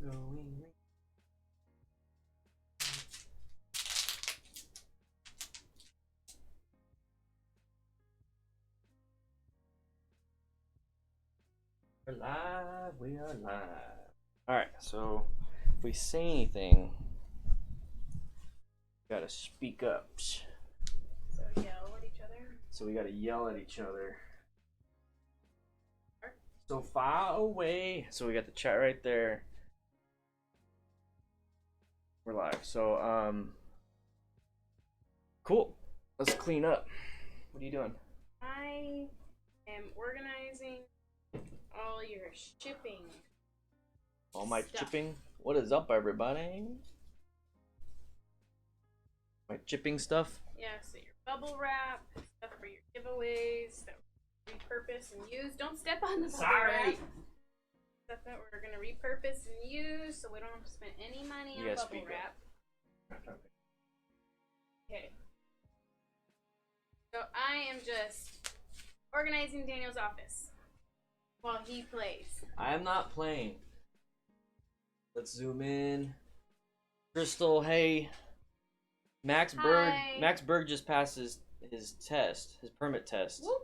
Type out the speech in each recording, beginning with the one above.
going. We're live, we are live. Alright, so if we say anything, we gotta speak up. So yell at each other? So we gotta yell at each other. So far away. So we got the chat right there. We're live. So, cool. Let's clean up. What are you doing? I am organizing all your shipping. All my stuff. chipping. What is up, everybody? My chipping stuff. Yeah, so your bubble wrap, stuff for your giveaways that we repurpose and use. Don't step on the bubble wrap. Stuff that we're gonna repurpose and use, so we don't have to spend any money on bubble wrap. Okay. So I am just organizing Daniel's office while he plays. I'm not playing. Let's zoom in. Crystal, hey. Max Berg just passed his test, his permit test. Woo woo!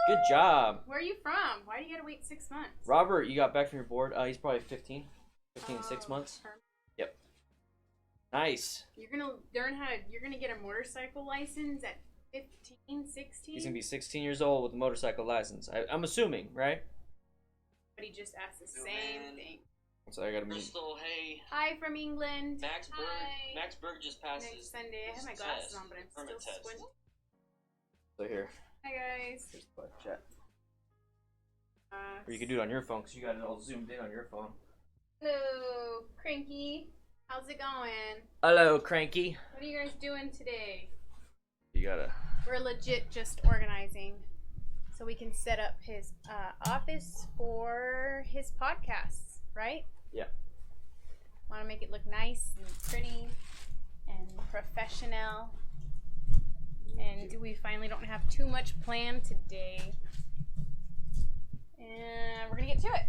Good job. Where are you from? Why do you gotta wait 6 months? Robert, you got back from your board. He's probably 15, 6 months. Yep. Nice. You're gonna learn how to. You're gonna get a motorcycle license at 15, 16. He's gonna be 16 years old with a motorcycle license. I'm assuming, right? But he just asked the same thing. So I gotta meet. Crystal, hey. Hi from England. Max Berg just passed Next Sunday. I have my glasses on, but I'm still squinting. So here. Hi guys. Here's the chat. Or you can do it on your phone because you got it all zoomed in on your phone. Hello, Cranky. How's it going? Hello, Cranky. What are you guys doing today? You gotta. We're legit just organizing so we can set up his office for his podcasts, right? Yeah. Want to make it look nice and pretty and professional. And we finally don't have too much planned today. And we're going to get to it.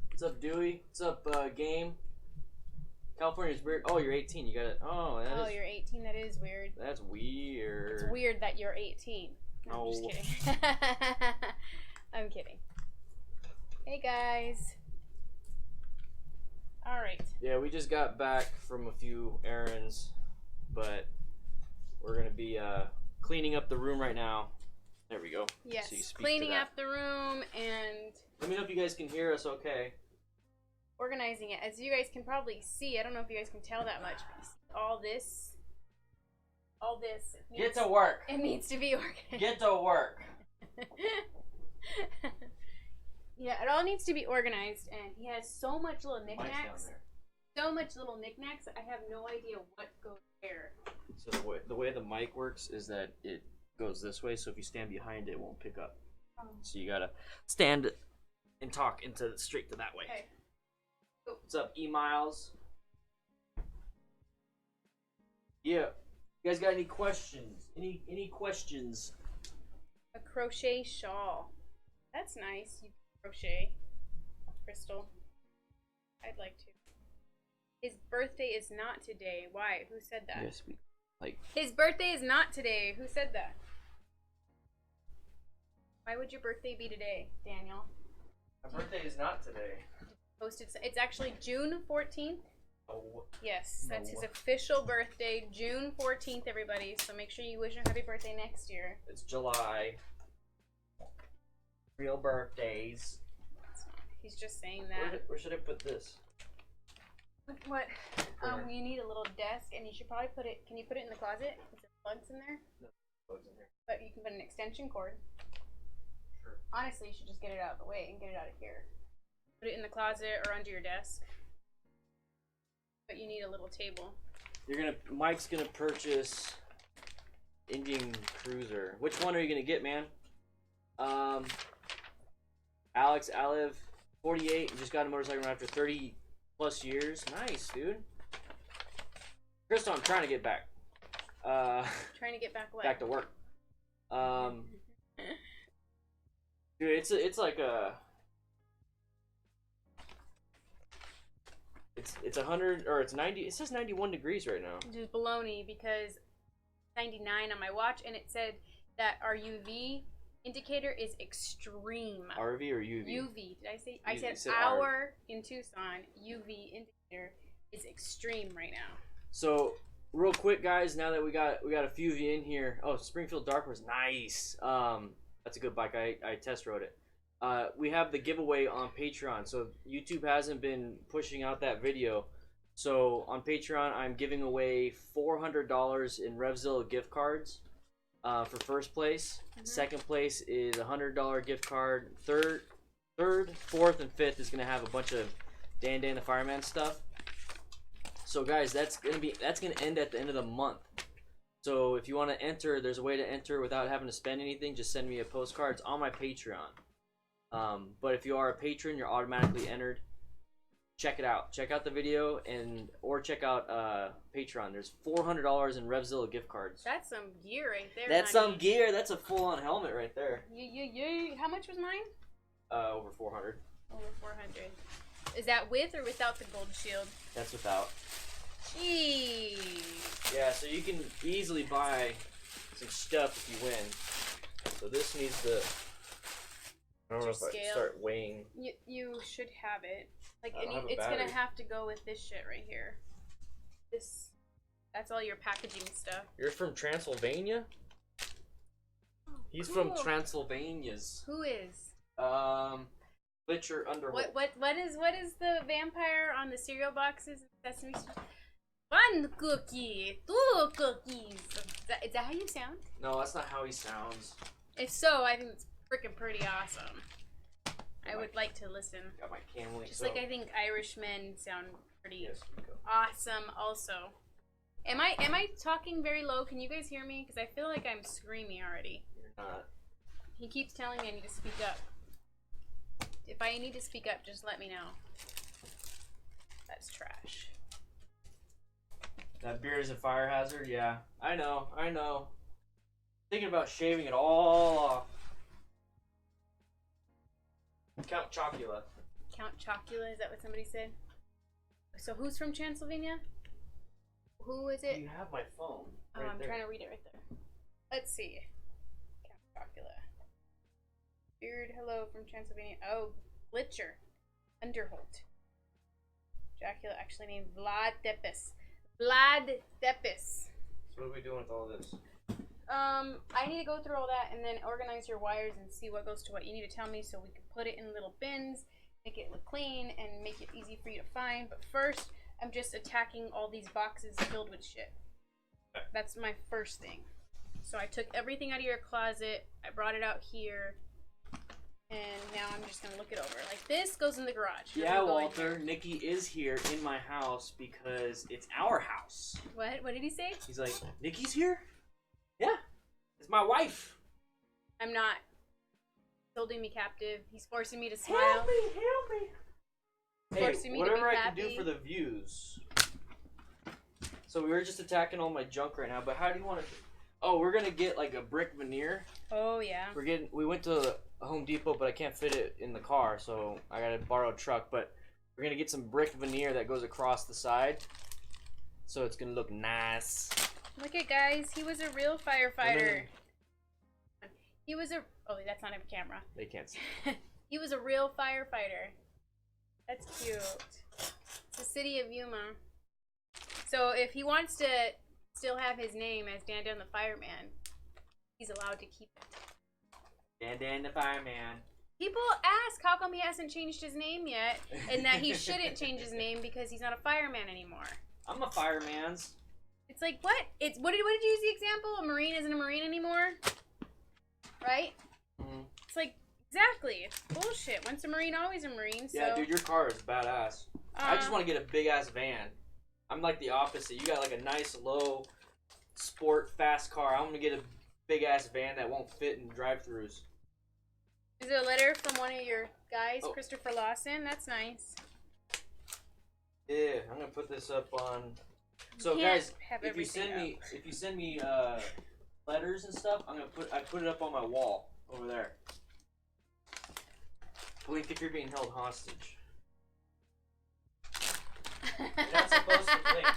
What's up, Dewey? What's up, Game? California's weird. Oh, you're 18. You got it. Oh, you're 18. That is weird. That's weird. It's weird that you're 18. No, I'm just kidding. I'm kidding. Hey, guys. All right. Yeah, we just got back from a few errands, but we're going to be cleaning up the room right now. There we go. Yes, so cleaning up the room and... Let me know if you guys can hear us okay. Organizing it. As you guys can probably see, I don't know if you guys can tell that much, but you see all this. Get to work. It needs to be organized. Get to work. Yeah, it all needs to be organized, and he has so much little knickknacks. So much little knickknacks that I have no idea what goes where. So the way the mic works is that it goes this way, so if you stand behind it, it won't pick up. So you gotta stand and talk straight to that way. Okay. Cool. What's up, E-Miles? Yeah. You guys got any questions? Any questions? A crochet shawl. That's nice. You crochet, Crystal. I'd like to. His birthday is not today. Why? Who said that? Yes, His birthday is not today. Who said that? Why would your birthday be today, Daniel? My birthday is not today. Posted. It's actually June 14th. Oh. Yes, that's his official birthday, June 14th, everybody. So make sure you wish him happy birthday next year. It's July. Real birthdays. He's just saying that. Where should I put this? What? You need a little desk, and you should probably put it. Can you put it in the closet? Is there plugs in there? No plugs in here. But you can put an extension cord. Sure. Honestly, You should just get it out of the way and get it out of here. Put it in the closet or under your desk. But you need a little table. Mike's gonna purchase Indian Cruiser. Which one are you gonna get, man? Alex Aliv, 48, just got a motorcycle after 30 plus years. Nice, dude. Crystal, I'm trying to get back. Trying to get back what? Back to work. Dude, it's like a It's 100 or it's 90. It says 91 degrees right now. Which is baloney because 99 on my watch, and it said that our UV indicator is extreme. RV or UV? UV. Did I say? I said R. our in Tucson UV indicator is extreme right now. So real quick, guys, now that we got a few of you in here. Oh, Springfield Dark was nice. That's a good bike. I test rode it. We have the giveaway on Patreon. So YouTube hasn't been pushing out that video. So on Patreon, I'm giving away $400 in REVZILLA gift cards for first place. Second place is a $100 gift card. Third, fourth, and fifth is gonna have a bunch of Dan the Fireman stuff. So guys, that's gonna end at the end of the month. So if you want to enter, there's a way to enter without having to spend anything. Just send me a postcard. It's on my Patreon. But if you are a patron, you're automatically entered. Check it out. Check out the video or check out Patreon. There's $400 in REVZILLA gift cards. That's some gear right there. That's honey. some gear. That's a full-on helmet right there. How much was mine? Over 400. Over 400. Is that with or without the gold shield? That's without. Jeez. Yeah, so you can easily buy some stuff if you win. So this needs to. I don't know if I start weighing. You should have it. Like it's gonna have to go with this shit right here. That's all your packaging stuff. You're from Transylvania? Oh, He's cool. from Transylvania's. Who is? Fletcher Underholt. What is the vampire on the cereal boxes in Sesame Street? One cookie, two cookies. Is that how you sound? No, that's not how he sounds. If so, I think it's freaking pretty awesome. I would like to listen. Got my camel. Just like I think Irish men sound pretty awesome also. Am I talking very low? Can you guys hear me? Because I feel like I'm screaming already. You're not. He keeps telling me I need to speak up. If I need to speak up, just let me know. That's trash. That beard is a fire hazard? Yeah. I know. Thinking about shaving it all off. Count Chocula. Count Chocula? Is that what somebody said? So who's from Transylvania? Who is it? You have my phone. Oh, I'm trying to read it right there. Let's see. Count Chocula. Beard, hello from Transylvania. Oh, Blitcher. Underholt. Dracula actually named Vlad Tepes. Vlad Tepes. So what are we doing with all this? I need to go through all that and then organize your wires and see what goes to what. You need to tell me so we can put it in little bins, make it look clean, and make it easy for you to find. But first, I'm just attacking all these boxes filled with shit. That's my first thing. So I took everything out of your closet, I brought it out here, and now I'm just gonna look it over. Like this goes in the garage. Yeah, Walter, Nikki is here in my house because it's our house. What? What did he say? He's like, Nikki's here? Yeah, it's my wife. I'm not. He's holding me captive. He's forcing me to smile. Help me. Hey, Forcing me whatever to be I happy. can do for the views. So we were just attacking all my junk right now, but how do you want to? Oh, we're gonna get like a brick veneer. Oh yeah. We went to Home Depot, but I can't fit it in the car, so I gotta borrow a truck. But we're gonna get some brick veneer that goes across the side, so it's gonna look nice. Look at guys, he was a real firefighter. He was a oh, that's not a camera. They can't see. He was a real firefighter. That's cute. It's the city of Yuma. So if he wants to still have his name as Dan the Fireman, he's allowed to keep it. Dan the Fireman. People ask how come he hasn't changed his name yet, and that he shouldn't change his name because he's not a fireman anymore. I'm a fireman's. It's like what? It's what did you use the example? A Marine isn't a Marine anymore, right? Mm-hmm. It's like exactly. It's bullshit. Once a Marine, always a Marine. So. Yeah, dude, your car is badass. I just want to get a big ass van. I'm like the opposite. You got like a nice low sport fast car. I'm gonna get a big ass van that won't fit in drive-throughs. Is there a letter from one of your guys, Christopher Lawson? That's nice. Yeah, I'm gonna put this up on. So guys, if you send me letters and stuff, I put it up on my wall over there. Blink if you're being held hostage. You're not supposed to blink.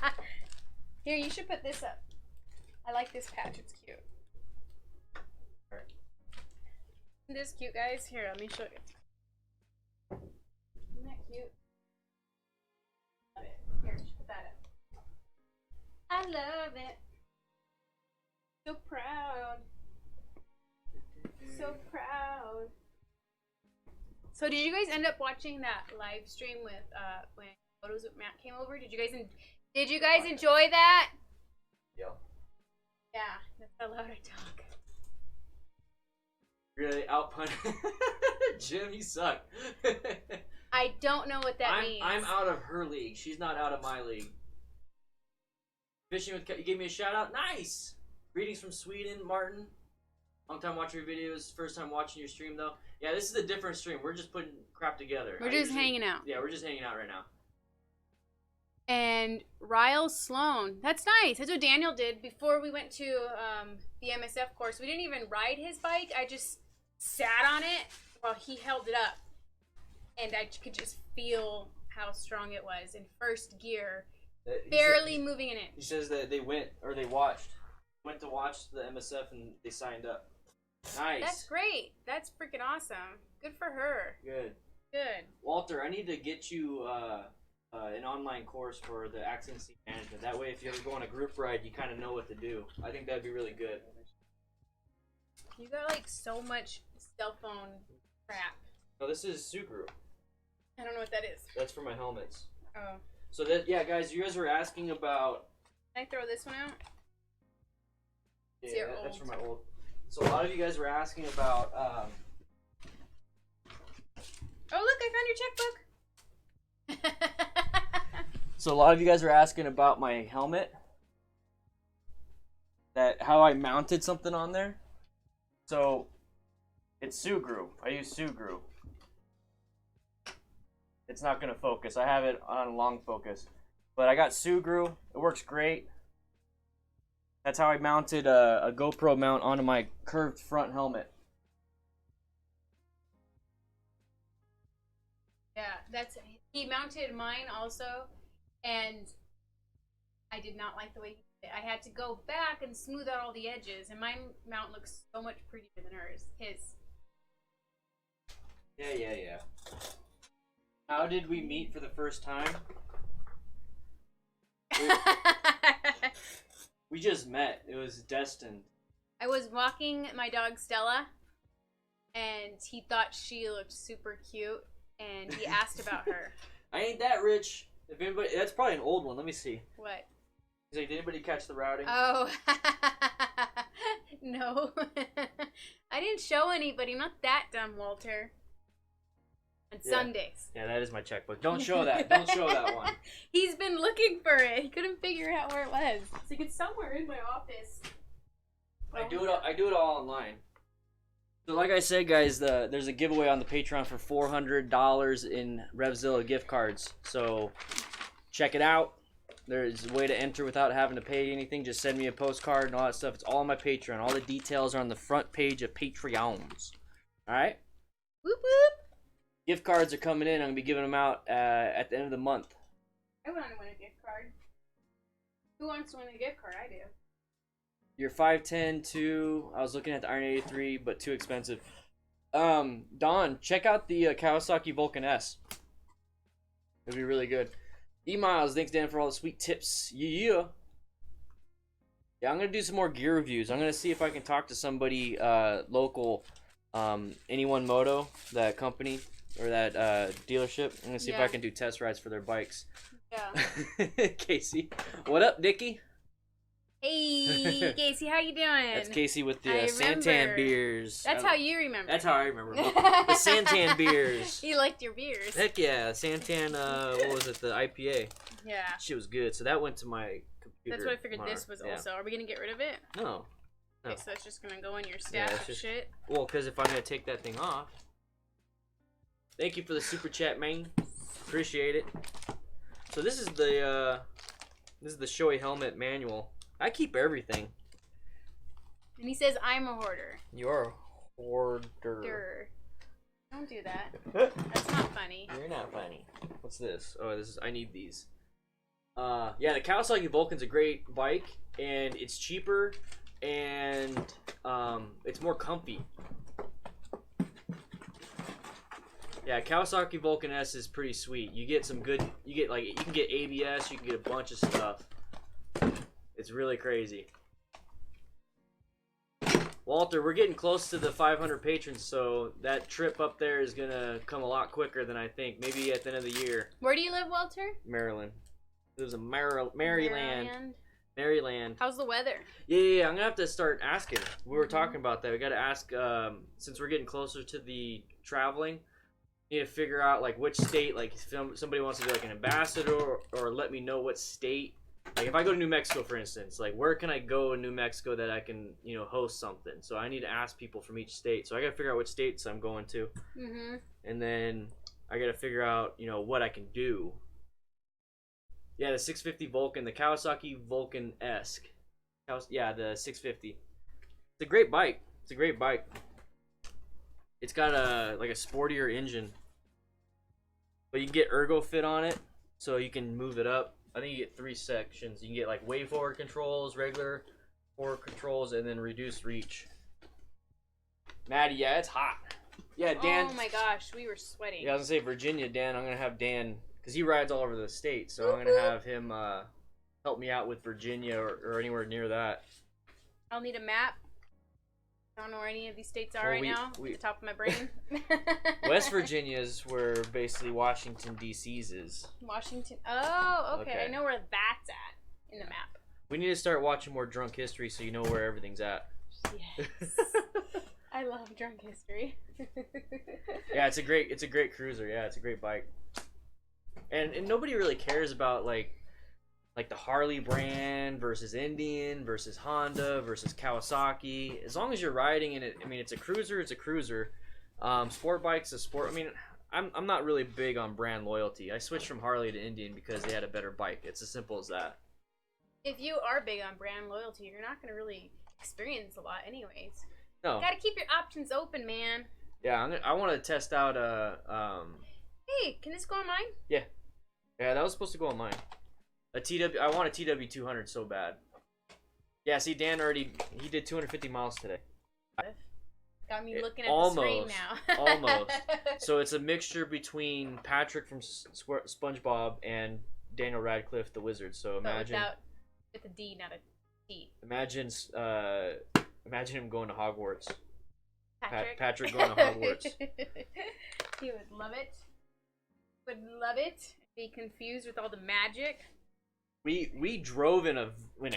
Here, you should put this up. I like this patch. It's cute. Alright. Isn't this cute, guys? Here, let me show you. Isn't that cute? Love it. Here, just put that up. I love it. So proud. So proud. So did you guys end up watching that live stream with when Photos with Matt came over? Did you guys enjoy that? Yeah. Yeah, that's how loud I talk. Really outpunch Jim, you suck. I don't know what that means. I'm out of her league. She's not out of my league. Fishing with you gave me a shout out. Nice. Greetings from Sweden, Martin. Long time watching your videos. First time watching your stream though. Yeah, this is a different stream. We're just putting crap together. We're just hanging out. Yeah, we're just hanging out right now. And Ryle Sloan. That's nice. That's what Daniel did before we went to the MSF course. We didn't even ride his bike. I just sat on it while he held it up. And I could just feel how strong it was in first gear. Barely moving in it. He says that they went to watch the MSF and they signed up. Nice. That's great. That's freaking awesome. Good for her. Good. Good. Walter, I need to get you an online course for the accident scene management. That way, if you ever go on a group ride, you kind of know what to do. I think that'd be really good. You got like so much cell phone crap. No, this is Sugru. I don't know what that is. That's for my helmets. Oh. So that, yeah, guys, you guys were asking about. Can I throw this one out? Yeah, that's for my old. So a lot of you guys were asking about. Oh look! I found your checkbook. So a lot of you guys were asking about my helmet. How I mounted something on there. So it's Sugru. I use Sugru. It's not gonna focus. I have it on long focus, but I got Sugru. It works great. That's how I mounted a GoPro mount onto my curved front helmet. Yeah, he mounted mine also, and I did not like the way he did it. I had to go back and smooth out all the edges, and my mount looks so much prettier than his. Yeah. How did we meet for the first time? We just met. It was destined. I was walking my dog Stella, and he thought she looked super cute, and he asked about her. I ain't that rich. If anybody, that's probably an old one. Let me see. What? He's like, did anybody catch the routing? Oh, no. I didn't show anybody. I'm not that dumb, Walter. On Sundays. Yeah, that is my checkbook. Don't show that. Don't show that one. He's been looking for it. He couldn't figure out where it was. It's like it's somewhere in my office. I do it all online. So like I said, guys, there's a giveaway on the Patreon for $400 in REVZILLA gift cards. So check it out. There's a way to enter without having to pay anything. Just send me a postcard and all that stuff. It's all on my Patreon. All the details are on the front page of Patreons. All right? Whoop whoop. Gift cards are coming in. I'm going to be giving them out at the end of the month. I want to win a gift card. Who wants to win a gift card? I do. You're 5'10", too. I was looking at the Iron 83, but too expensive. Don, check out the Kawasaki Vulcan S. It'll be really good. E-Miles, thanks Dan for all the sweet tips. Yeah, I'm going to do some more gear reviews. I'm going to see if I can talk to somebody local, Anyone Moto, that company. Or that dealership. I'm gonna see if I can do test rides for their bikes. Yeah. Casey. What up, Nikki? Hey, Casey, how you doing? That's Casey with the Santan beers. That's how you remember. That's how I remember. The Santan beers. You liked your beers. Heck yeah. Santan, what was it? The IPA. Yeah. She was good. So that went to my computer. That's what I figured this was also. Are we gonna get rid of it? No. Okay, so it's just gonna go in your stash of shit? Well, because if I'm gonna take that thing off. Thank you for the super chat, man. Appreciate it. So this is the SHEA helmet manual. I keep everything. And he says I'm a hoarder. You're a hoarder. Don't do that. That's not funny. You're not funny. What's this? Oh, this is I need these. Yeah, the Kawasaki Vulcan's a great bike, and it's cheaper, and it's more comfy. Yeah, Kawasaki Vulcan S is pretty sweet. You get some good. You can get ABS. You can get a bunch of stuff. It's really crazy. Walter, we're getting close to the 500 patrons, so that trip up there is gonna come a lot quicker than I think. Maybe at the end of the year. Where do you live, Walter? Maryland. There's a Maryland. Maryland. How's the weather? Yeah. I'm gonna have to start asking. We were talking about that. We gotta ask. Since we're getting closer to the traveling, we need to figure out like which state. Like if somebody wants to be like an ambassador, or let me know what state. Like if I go to New Mexico, for instance, like where can I go in New Mexico that I can, host something? So I need to ask people from each state. So I gotta figure out which states I'm going to, and then I gotta figure out, what I can do. Yeah, the 650 Vulcan, the Kawasaki Vulcan-esque. Yeah, the 650. It's a great bike. It's got a sportier engine, but you can get ergo fit on it, so you can move it up. I think you get 3 sections. You can get like way forward controls, regular forward controls, and then reduced reach. Maddie, yeah, it's hot. Yeah, Dan. Oh my gosh, we were sweating. Yeah, I was gonna say Virginia, Dan. I'm gonna have Dan, because he rides all over the state, so I'm gonna have him help me out with Virginia or anywhere near that. I'll need a map. I don't know where any of these states are now, at the top of my brain. West Virginia is where basically Washington, D.C.'s is. Washington. Oh, okay. I know where that's at in the map. We need to start watching more Drunk History so you know where everything's at. Yes. I love Drunk History. Yeah, it's a great cruiser. Yeah, it's a great bike. And nobody really cares about like the Harley brand versus Indian versus Honda versus Kawasaki. As long as you're riding in it, I mean, it's a cruiser. It's a cruiser. Sport bike's a sport. I mean, I'm not really big on brand loyalty. I switched from Harley to Indian because they had a better bike. It's as simple as that. If you are big on brand loyalty, you're not going to really experience a lot anyways. No. You got to keep your options open, man. Yeah, I want to test out Hey, can this go on mine? Yeah. Yeah, that was supposed to go on mine. I want a TW200 so bad. Yeah, see, Dan he did 250 miles today. Got me looking at the screen now. Almost. So it's a mixture between Patrick from SpongeBob and Daniel Radcliffe, the wizard. So imagine. With a D, not a T. Imagine him going to Hogwarts. Patrick going to Hogwarts. He would love it. Would love it. Be confused with all the magic. We drove in a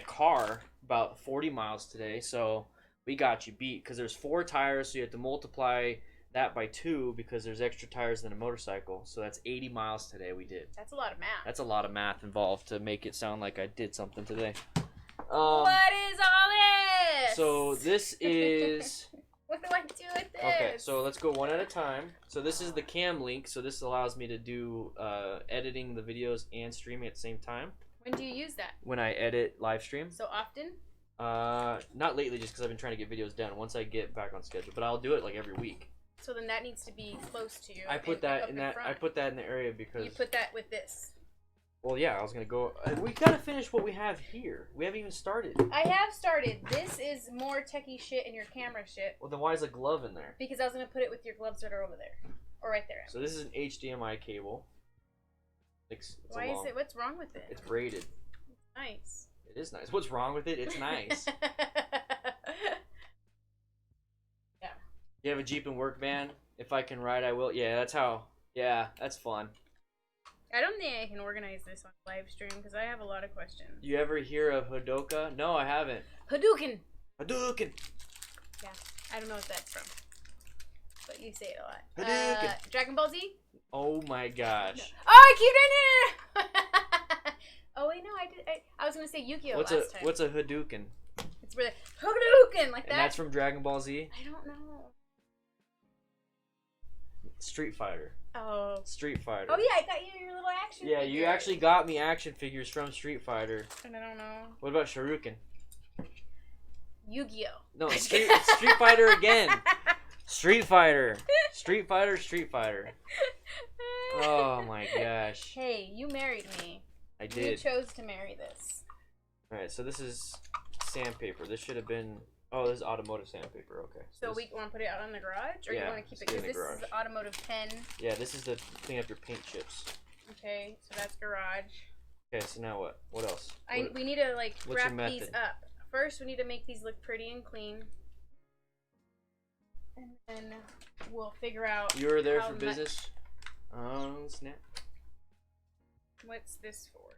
car about 40 miles today, so we got you beat because there's 4 tires, so you have to multiply that by 2 because there's extra tires than a motorcycle. So that's 80 miles today we did. That's a lot of math. That's a lot of math involved to make it sound like I did something today. What is all this? So this is... What do I do with this? Okay, so let's go one at a time. So this is the cam link, so this allows me to do editing the videos and streaming at the same time. When do you use that? When I edit live stream. So often? Not lately, just because I've been trying to get videos done once I get back on schedule. But I'll do it like every week. So then that needs to be close to you. I put that in that. I put that in the area because. You put that with this. Well, yeah, I was gonna go. We gotta finish what we have here. We haven't even started. I have started. This is more techie shit and your camera shit. Well, then why is a glove in there? Because I was gonna put it with your gloves that are over there, or right there. So this is an HDMI cable. Why is it? What's wrong with it? It's braided. It's nice. It is nice. What's wrong with it? It's nice. Yeah. You have a Jeep and work van? If I can ride, I will. Yeah, that's how. Yeah, that's fun. I don't think I can organize this on live stream because I have a lot of questions. You ever hear of Hadoka? No, I haven't. Hadouken! Hadouken! Yeah, I don't know what that's from. But you say it a lot. Hadouken! Dragon Ball Z? Oh my gosh. Oh, I keep doing it! Oh wait, no, I was gonna say Yu-Gi-Oh! Last time. What's a Hadouken? It's really Hadouken, like that. And that's from Dragon Ball Z? I don't know. Street Fighter. Oh. Street Fighter. Oh yeah, I got you your little action figures. Yeah, you actually got me action figures from Street Fighter. And I don't know. What about Shuriken? Yu-Gi-Oh! No, Street Fighter again. Street Fighter. Street Fighter. Oh my gosh. Hey, you married me. I did. You chose to marry this. Alright, so this is sandpaper. This should have been... Oh, this is automotive sandpaper. Okay. So we want to put it out in the garage? Or yeah, you want to keep it? Because this is the automotive pen. Yeah, this is to clean up your paint chips. Okay, so that's garage. Okay, so now what? What else? We need to, like, wrap these up. First, we need to make these look pretty and clean. And then we'll figure out... You were there for business? Oh, snap. What's this for?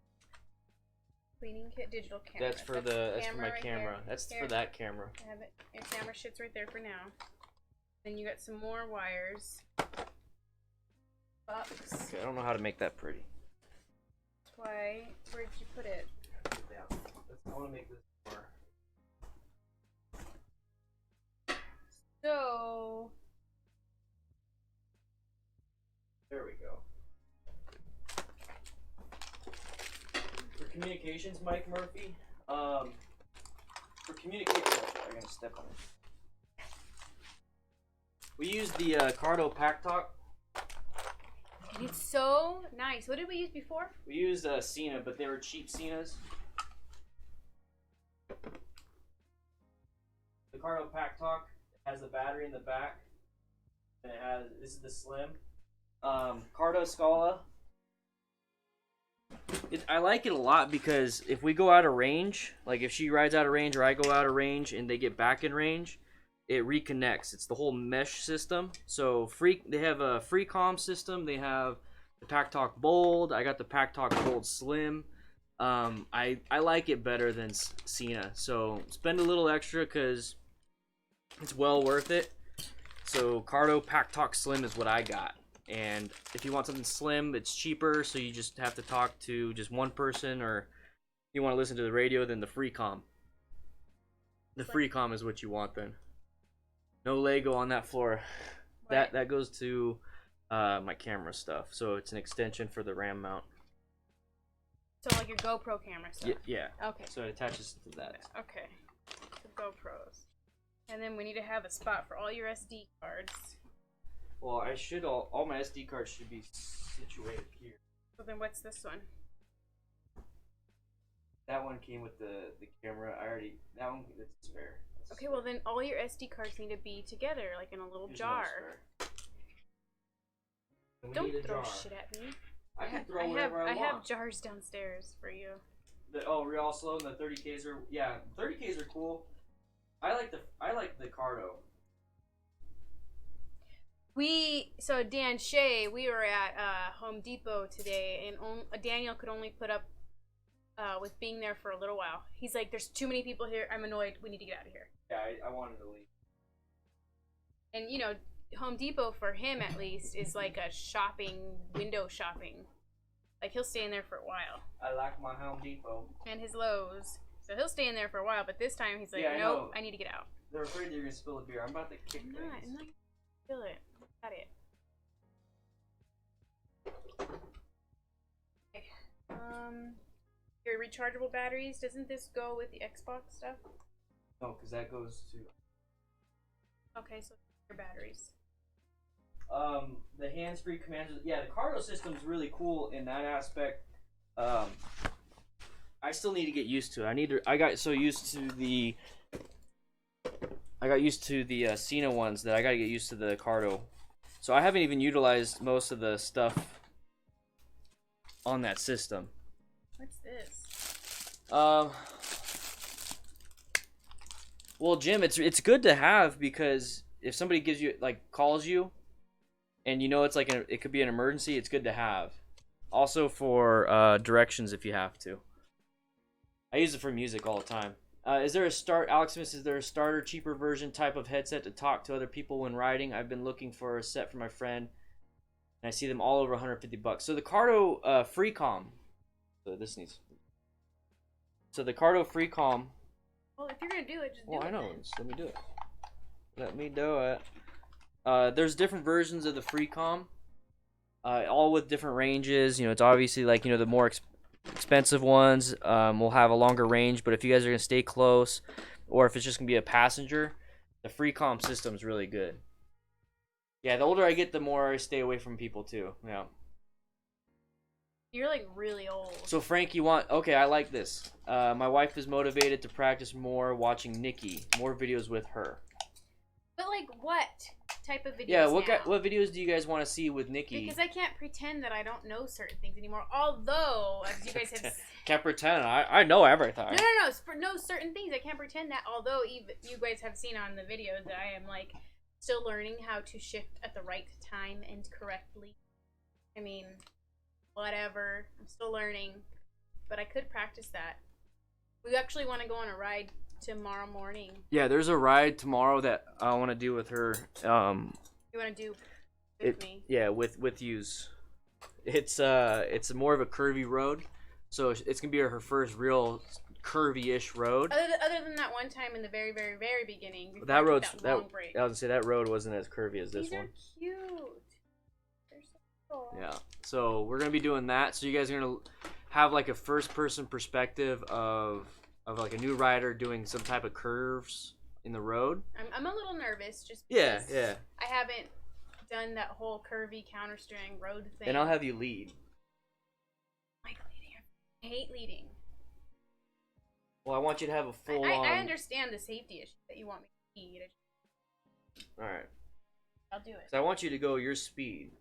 Cleaning kit, digital camera. That's for that's for my camera. That's for that camera. I have it. Your camera shit's right there for now. Then you got some more wires. Bucks. Okay, I don't know how to make that pretty. That's why. Where did you put it? Yeah, I want to make this more. So. There we go. For communications, Mike Murphy. For communications, I'm gonna step on it. We use the Cardo Pack Talk. And it's so nice. What did we use before? We used SHEA, but they were cheap SHEAs. The Cardo Pack Talk has the battery in the back, and it has this is the slim. Cardo Scala. I like it a lot because if we go out of range, like if she rides out of range or I go out of range and they get back in range, it reconnects. It's the whole mesh system. So they have a free comm system. They have the Pack Talk Bold. I got the Pack Talk Bold Slim. I like it better than SHEA. So spend a little extra because it's well worth it. So Cardo Pack Talk Slim is what I got. And if you want something slim, it's cheaper, so you just have to talk to just one person, or you want to listen to the radio, then the free comm. The free comm is what you want then. No Lego on that floor. What? That goes to my camera stuff, so it's an extension for the RAM mount. So like your GoPro camera stuff? Yeah. Okay. So it attaches to that. Okay. The GoPros. And then we need to have a spot for all your SD cards. Well, I should all my SD cards should be situated here. So then what's this one? That one came with the camera. That one that's a spare. Okay, well then all your SD cards need to be together, like in a little jar. Don't throw shit at me. I can throw whatever I want. I have jars downstairs for you. Real slow and the 30Ks are 30Ks are cool. I like the Cardo. So Dan Shea, we were at Home Depot today, and Daniel could only put up with being there for a little while. He's like, "There's too many people here. I'm annoyed. We need to get out of here." Yeah, I wanted to leave. And you know, Home Depot for him at least is like a window shopping. Like he'll stay in there for a while. I like my Home Depot. And his Lowe's. So he'll stay in there for a while, but this time he's like, "Nope, I need to get out." They're afraid you're gonna spill the beer. I'm about to kick things. I'm not gonna spill it. Got it. Okay. Your rechargeable batteries, doesn't this go with the Xbox stuff? No, because that goes to... Okay, so your batteries. The hands-free commands... Yeah, the Cardo system's really cool in that aspect. I still need to get used to it. I got so used to the... SHEA ones that I gotta get used to the Cardo. So I haven't even utilized most of the stuff on that system. What's this? Well, Jim, it's good to have because if somebody gives you calls you, and you know it's it could be an emergency, it's good to have. Also for directions if you have to. I use it for music all the time. Alex Smith, is there a starter, cheaper version type of headset to talk to other people when riding? I've been looking for a set for my friend, and I see them all over $150. So the Cardo Freecom. So the Cardo Freecom. Well, if you're gonna do it, just do it. Well, I know. Let me do it. Let me do it. There's different versions of the Freecom, all with different ranges. You know, it's obviously the more expensive ones will have a longer range, but if you guys are gonna stay close, or if it's just gonna be a passenger, the Freecom system is really good. Yeah, the older I get, the more I stay away from people too. You're like really old. So Frank, you want? Okay, I like this. My wife is motivated to practice more watching Nikki, more videos with her. But like what type of videos? Yeah, now? what videos do you guys want to see with Nikki? Because I can't pretend that I don't know certain things anymore. Although, as you guys have, can't pretend. I know everything. No. For no certain things, I can't pretend that. Although even you guys have seen on the videos that I am like still learning how to shift at the right time and correctly. I mean, whatever. I'm still learning, but I could practice that. We actually want to go on a ride tomorrow morning. Yeah, there's a ride tomorrow that I want to do with her. You want to do with me? Yeah, with yous. It's more of a curvy road, so it's gonna be her first real curvy-ish road. Other than that one time in the very, very, very beginning. That road's that long break. I was gonna say that road wasn't as curvy as this one. These are cute. They're so cool. Yeah, so we're gonna be doing that. So you guys are gonna have like a first-person perspective of like a new rider doing some type of curves in the road. I'm a little nervous just yeah I haven't done that whole curvy counter-steering road thing. And I'll have you lead. I like leading. I hate leading. Well, I want you to have a full I understand the safety issue that you want me to lead. Alright. I'll do it. So I want you to go your speed.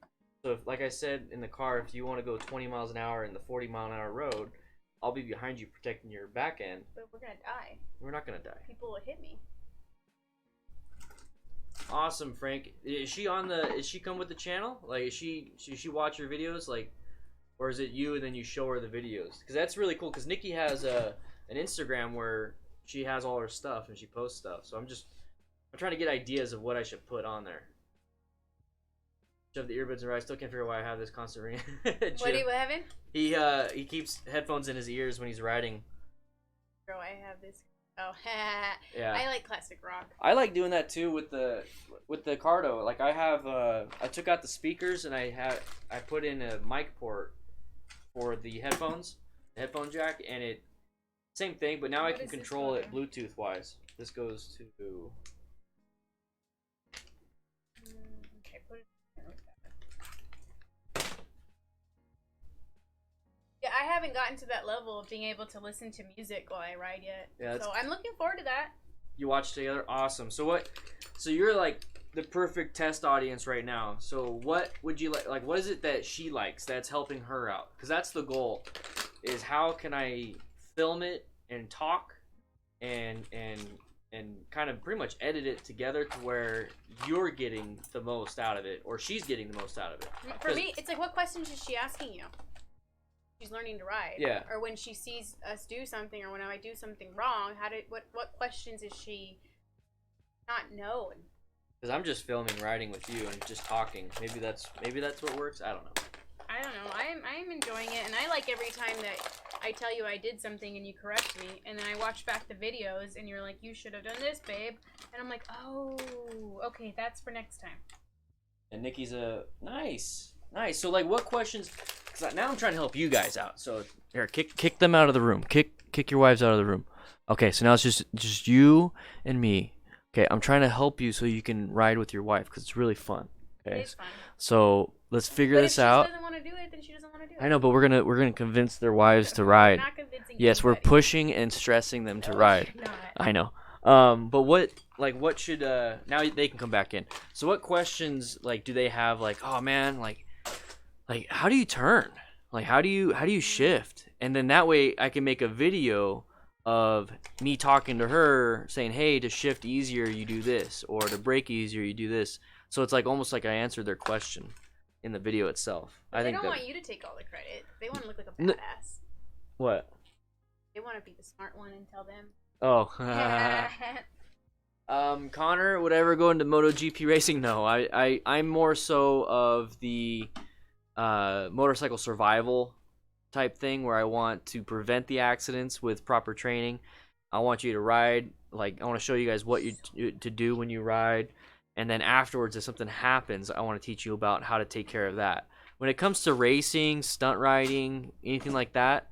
So if, like I said in the car, if you want to go 20 miles an hour in the 40-mile-an-hour road, I'll be behind you protecting your back end. But we're gonna die. We're not gonna die. People will hit me. Awesome, Frank. Is she on the? Is she come with the channel? Like, should she watch your videos? Like, or is it you and then you show her the videos? Because that's really cool. Because Nikki has an Instagram where she has all her stuff and she posts stuff. So I'm trying to get ideas of what I should put on there. Shove the earbuds in her. I still can't figure out why I have this constant ring. What are you having? He keeps headphones in his ears when he's riding. Bro, I have this. Oh, yeah. I like classic rock. I like doing that too with the Cardo. Like I have I took out the speakers and I put in a mic port for the headphones, the headphone jack, and it same thing, but now I can control it Bluetooth wise. This goes to okay, put it Yeah, I haven't gotten to that level of being able to listen to music while I ride yet. Yeah, so I'm looking forward to that. You watch together? Awesome. So you're like the perfect test audience right now. So what would you like? Like, what is it that she likes that's helping her out? Because that's the goal. Is how can I film it and talk, and kind of pretty much edit it together to where you're getting the most out of it, or she's getting the most out of it. For me, it's like, what questions is she asking you? She's learning to ride. Yeah. Or when she sees us do something, or when I do something wrong, what questions is she not knowing? Because I'm just filming riding with you and just talking. Maybe that's what works. I don't know. I don't know. I'm enjoying it, and I like every time that I tell you I did something and you correct me, and then I watch back the videos and you're like, you should have done this, babe, and I'm like, oh, okay, that's for next time. And Nikki's nice. So like, what questions? Because now I'm trying to help you guys out. So here, kick them out of the room. Kick your wives out of the room. Okay, so now it's just you and me. Okay, I'm trying to help you so you can ride with your wife because it's really fun. Okay, it's fun. So let's figure this out. If she doesn't want to do it, then she doesn't want to do it. I know, but we're gonna convince their wives to ride. We're not convincing yes, anybody. we're pushing and stressing them to ride. Not. I know. But what should now they can come back in. So what questions like do they have? Like, oh man, like how do you turn? Like how do you shift? And then that way I can make a video of me talking to her saying, hey, to shift easier you do this, or to brake easier you do this. So it's like almost like I answered their question in the video itself. But they don't want you to take all the credit. They want to look like a badass. What? They want to be the smart one and tell them. Oh. Connor, would I ever go into MotoGP racing? No, I'm more so of the motorcycle survival type thing where I want to prevent the accidents with proper training. I want you to ride, like I want to show you guys what you to do when you ride, and then afterwards if something happens, I want to teach you about how to take care of that. When it comes to racing, stunt riding, anything like that,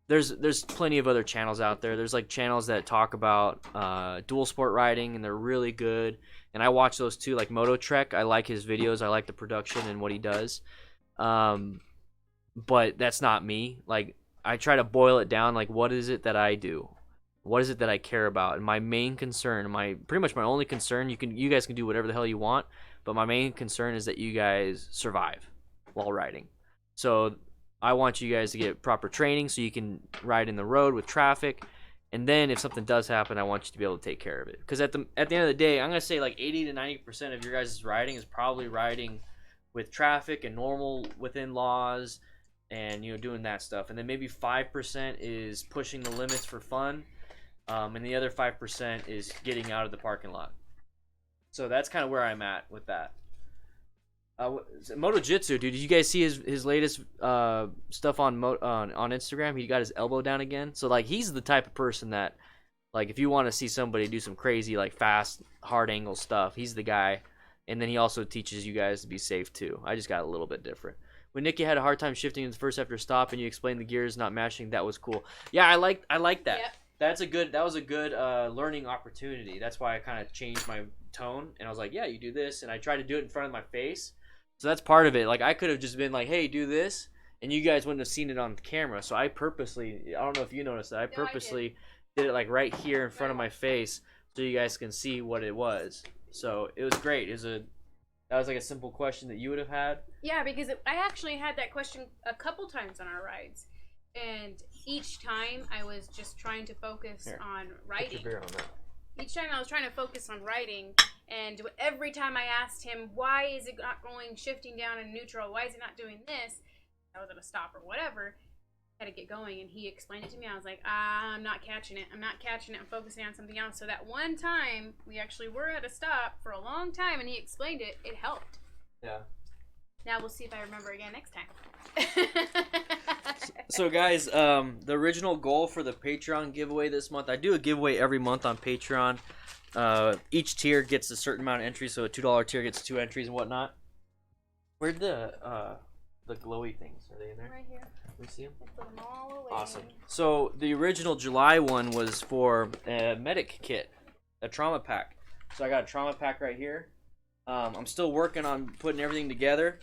there's plenty of other channels out there. There's like channels that talk about dual sport riding, and they're really good, and I watch those too. Like Moto Trek, I like his videos. I like the production and what he does. but that's not me. Like, I try to boil it down. Like, what is it that I do? What is it that I care about? And my main concern, pretty much my only concern, you guys can do whatever the hell you want, but my main concern is that you guys survive while riding. So I want you guys to get proper training so you can ride in the road with traffic. And then if something does happen, I want you to be able to take care of it. Because at the end of the day, I'm going to say like 80 to 90% of your guys' riding is probably riding with traffic and normal within laws and, doing that stuff. And then maybe 5% is pushing the limits for fun. And the other 5% is getting out of the parking lot. So that's kind of where I'm at with that. Motojitsu, dude. Did you guys see his latest stuff on Instagram? He got his elbow down again. So like he's the type of person that, like, if you want to see somebody do some crazy like fast hard angle stuff, he's the guy. And then he also teaches you guys to be safe too. I just got a little bit different. When Nikki had a hard time shifting in the first after stop, and you explained the gears not matching, that was cool. Yeah, I like that. Yep. That was a good learning opportunity. That's why I kind of changed my tone, and I was like, yeah, you do this, and I tried to do it in front of my face. So that's part of it. Like, I could have just been like, hey, do this, and you guys wouldn't have seen it on camera. So I purposely, I don't know if you noticed that, I purposely did it like right here in front of my face so you guys can see what it was. So it was great. That was like a simple question that you would have had. Yeah, because I actually had that question a couple times on our rides. And each time I was just trying to focus on writing. Put your beer on that. Each time I was trying to focus on writing, and every time I asked him, why is it not going shifting down in neutral? Why is it not doing this? I was at a stop or whatever. I had to get going, and he explained it to me. I was like, I'm not catching it. I'm focusing on something else. So that one time, we actually were at a stop for a long time, and he explained it. It helped. Yeah. Now we'll see if I remember again next time. So guys, the original goal for the Patreon giveaway this month, I do a giveaway every month on Patreon. Each tier gets a certain amount of entries, so a $2 tier gets 2 entries and whatnot. Where'd the glowy things? Are they in there? Right here. Can we see them? I put them all away. Awesome. So the original July one was for a medic kit, a trauma pack. So I got a trauma pack right here. I'm still working on putting everything together.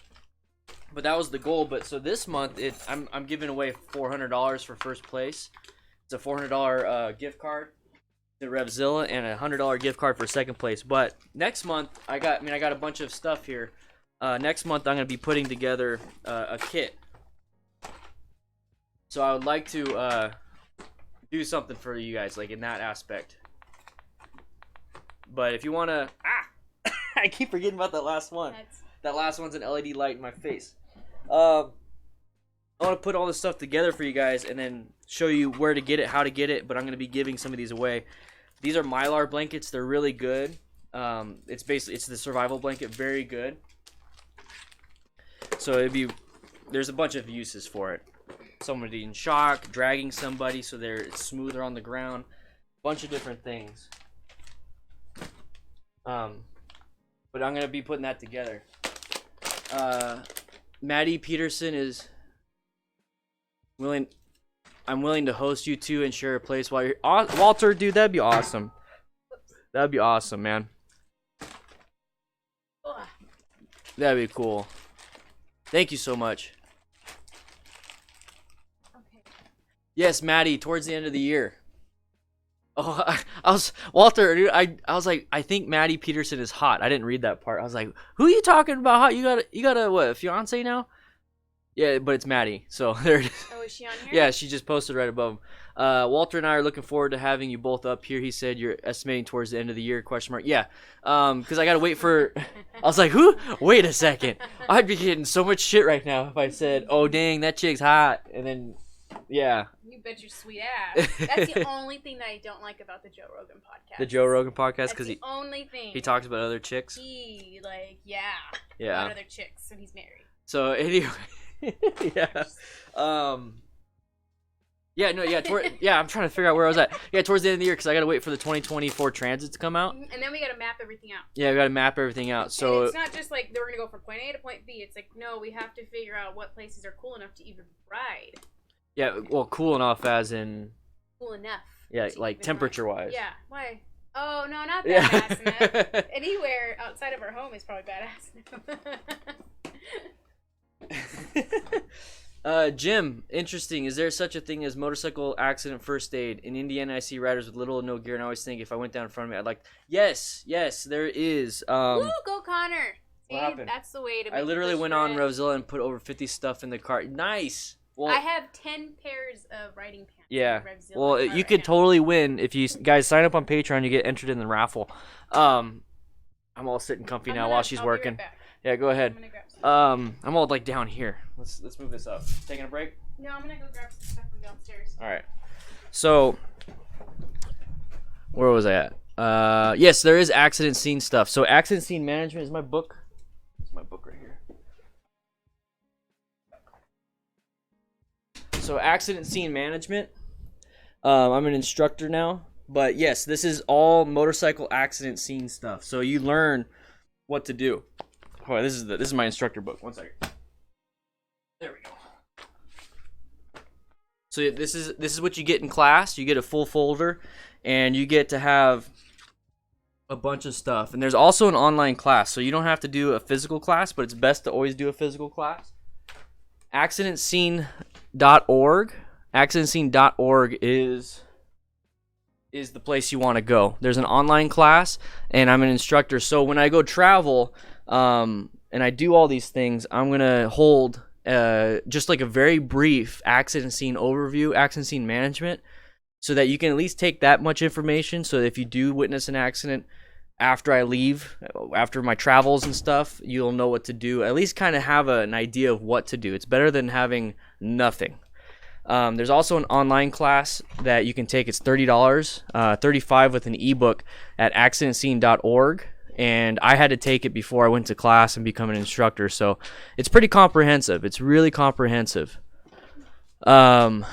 But that was the goal. But so this month, I'm giving away $400 for first place. It's a $400 gift card to REVZILLA and a $100 gift card for second place. But next month, I got a bunch of stuff here. Next month, I'm gonna be putting together a kit. So I would like to do something for you guys, like in that aspect. But if you wanna, I keep forgetting about that last one. That last one's an LED light in my face. I want to put all this stuff together for you guys and then show you where to get it, how to get it, but I'm going to be giving some of these away. These are Mylar blankets. They're really good. It's the survival blanket, very good. So there's a bunch of uses for it. Somebody in shock, dragging somebody so it's smoother on the ground. Bunch of different things. But I'm going to be putting that together. Maddie Peterson is willing. I'm willing to host you two and share a place while you're Walter, dude. That'd be awesome. That'd be awesome, man. That'd be cool. Thank you so much. Okay. Yes, Maddie. Towards the end of the year. Oh, I was Walter, dude. I was like, I think Maddie Peterson is hot. I didn't read that part. I was like, who are you talking about? Hot? You got a what? A fiance now? Yeah, but it's Maddie. So there it is. Oh, is she on here? Yeah, she just posted right above. Walter and I are looking forward to having you both up here. He said you're estimating towards the end of the year? ? Yeah. Because I gotta wait for. I was like, who? Wait a second. I'd be getting so much shit right now if I said, oh dang, that chick's hot, and then. Yeah. You bet your sweet ass. That's the only thing that I don't like about the Joe Rogan podcast. The Joe Rogan podcast, because only thing he talks about other chicks. Yeah. About other chicks, and he's married. So anyway, yeah. I'm trying to figure out where I was at. Yeah, towards the end of the year, because I got to wait for the 2024 transit to come out. And then we got to map everything out. Yeah, we got to map everything out. So and it's not just like we're going to go from point A to point B. It's like, no, we have to figure out what places are cool enough to even ride. Yeah, well, cool enough as in... Cool enough. Yeah, like temperature-wise. Yeah, why? Oh, no, not badass enough. Anywhere outside of our home is probably badass enough. Jim, interesting. Is there such a thing as motorcycle accident first aid? In Indiana, I see riders with little or no gear, and I always think if I went down in front of me, I'd like. Yes, there is. Woo, go Connor. See, what happened? That's the way to. I literally went on REVZILLA and put over 50 stuff in the cart. Nice. Well, I have 10 pairs of riding pants. Yeah. Well, you could totally win if you guys sign up on Patreon. You get entered in the raffle. I'm all sitting comfy now while she's working. Right back. Yeah, go ahead. I'm all like down here. Let's move this up. Taking a break? No, I'm gonna go grab some stuff from downstairs. All right. So, where was I at? Yes, there is accident scene stuff. So, accident scene management is my book. It's my book right here. So, accident scene management. I'm an instructor now, but yes, this is all motorcycle accident scene stuff. So you learn what to do. Oh, this is my instructor book. One second. There we go. So this is what you get in class. You get a full folder, and you get to have a bunch of stuff. And there's also an online class, so you don't have to do a physical class, but it's best to always do a physical class. AccidentScene.org. AccidentScene.org is the place you want to go. There's an online class, and I'm an instructor. So when I go travel, and I do all these things, I'm gonna hold just like a very brief accident scene overview, accident scene management, so that you can at least take that much information. So that if you do witness an accident after I leave, after my travels and stuff, you'll know what to do. At least kind of have an idea of what to do. It's better than having nothing. There's also an online class that you can take. It's $30, $35 with an ebook at accidentscene.org. And I had to take it before I went to class and become an instructor. So it's pretty comprehensive. It's really comprehensive. So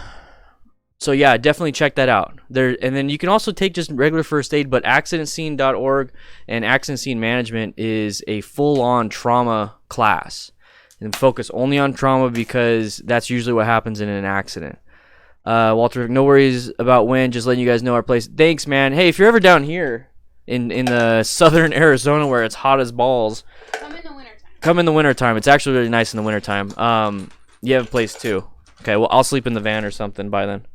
yeah, definitely check that out. And then you can also take just regular first aid, but accidentscene.org and accident scene management is a full-on trauma class. And focus only on trauma because that's usually what happens in an accident. Walter, no worries about when, just letting you guys know our place. Thanks, man. Hey, if you're ever down here in the southern Arizona where it's hot as balls, come in the wintertime. Come in the wintertime. It's actually really nice in the wintertime. You have a place too. Okay, well, I'll sleep in the van or something by then.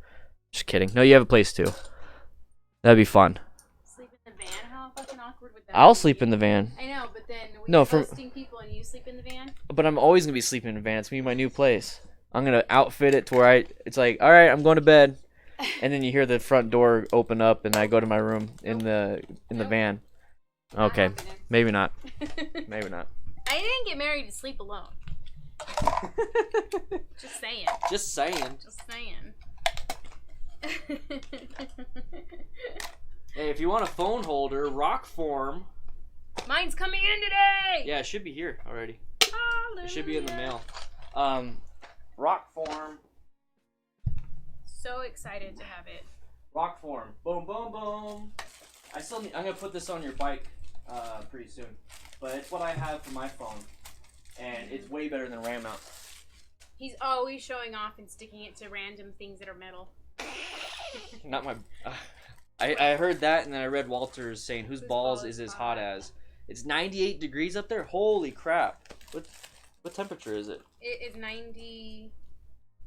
Just kidding. No, you have a place too. That'd be fun. Sleep in the van? How fucking awkward would that I'll be? sleep in the van. I know, but then No, you're hosting people and you sleep in the van? But I'm always gonna be sleeping in the van. It's gonna be my new place. I'm gonna outfit it to where it's like, all right, I'm going to bed, and then you hear the front door open up, and I go to my room in the van. Okay, maybe not. Maybe not. I didn't get married to sleep alone. Just saying. Just saying. Just saying. Hey, if you want a phone holder, rock form. Mine's coming in today. Yeah, it should be here already. Hallelujah. It should be in the mail. Rock form. So excited to have it. Rock form. Boom, boom, boom. I'm gonna put this on your bike pretty soon, but it's what I have for my phone, and it's way better than RAM mount. He's always showing off and sticking it to random things that are metal. Not my. I heard that, and then I read Walter's saying, "Whose balls is as hot as?" It's 98 degrees up there. Holy crap! What temperature is it? It is 99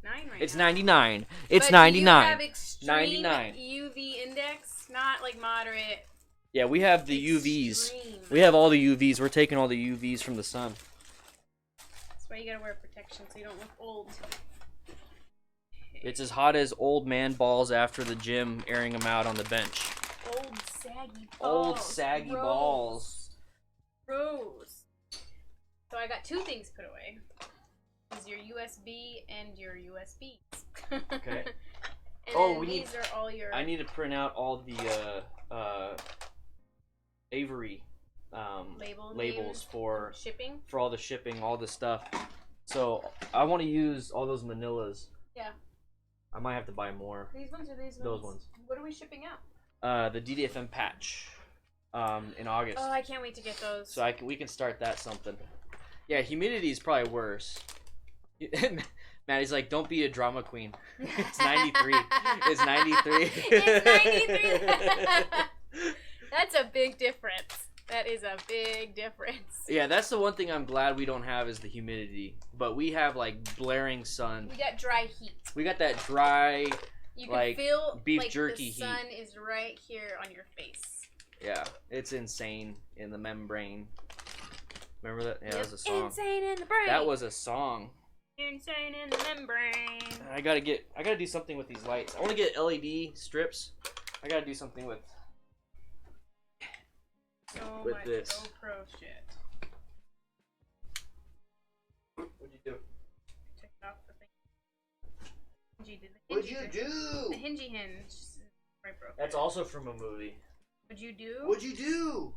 right It's now. 99. It's but 99. You have extreme 99. UV index, not like moderate. Yeah, we have the Extreme. UVs. We have all the UVs. We're taking all the UVs from the sun. That's why you gotta wear protection so you don't look old. It's as hot as old man balls after the gym, airing them out on the bench. Old saggy balls. Old saggy balls. Gross. So I got two things put away. Is your USB and your USBs. Okay. And these are all your. I need to print out all the Avery labels for shipping. For all the shipping, all the stuff. So I want to use all those Manilas. Yeah. I might have to buy more. These ones or these ones? Those ones. What are we shipping out? The DDFM patch. In August. Oh, I can't wait to get those. So we can start that something. Yeah, humidity is probably worse. Maddie's like, don't be a drama queen. It's 93. It's 93. It's 93. That's a big difference. That is a big difference. Yeah, that's the one thing I'm glad we don't have is the humidity. But we have like blaring sun. We got dry heat. We got that dry, you can like feel beef like jerky the sun is right here on your face. Yeah, it's insane in the membrane. Remember that? Yeah, yep. that was a song. Insane in the brain. That was a song. Insane in the membrane. I gotta do something with these lights. I want to get LED strips. I gotta do something with much this. GoPro shit. What'd you do? Took off the thing. What'd you do? The hingy hinge. Right, broke. That's also from a movie. What'd you do? What'd you do?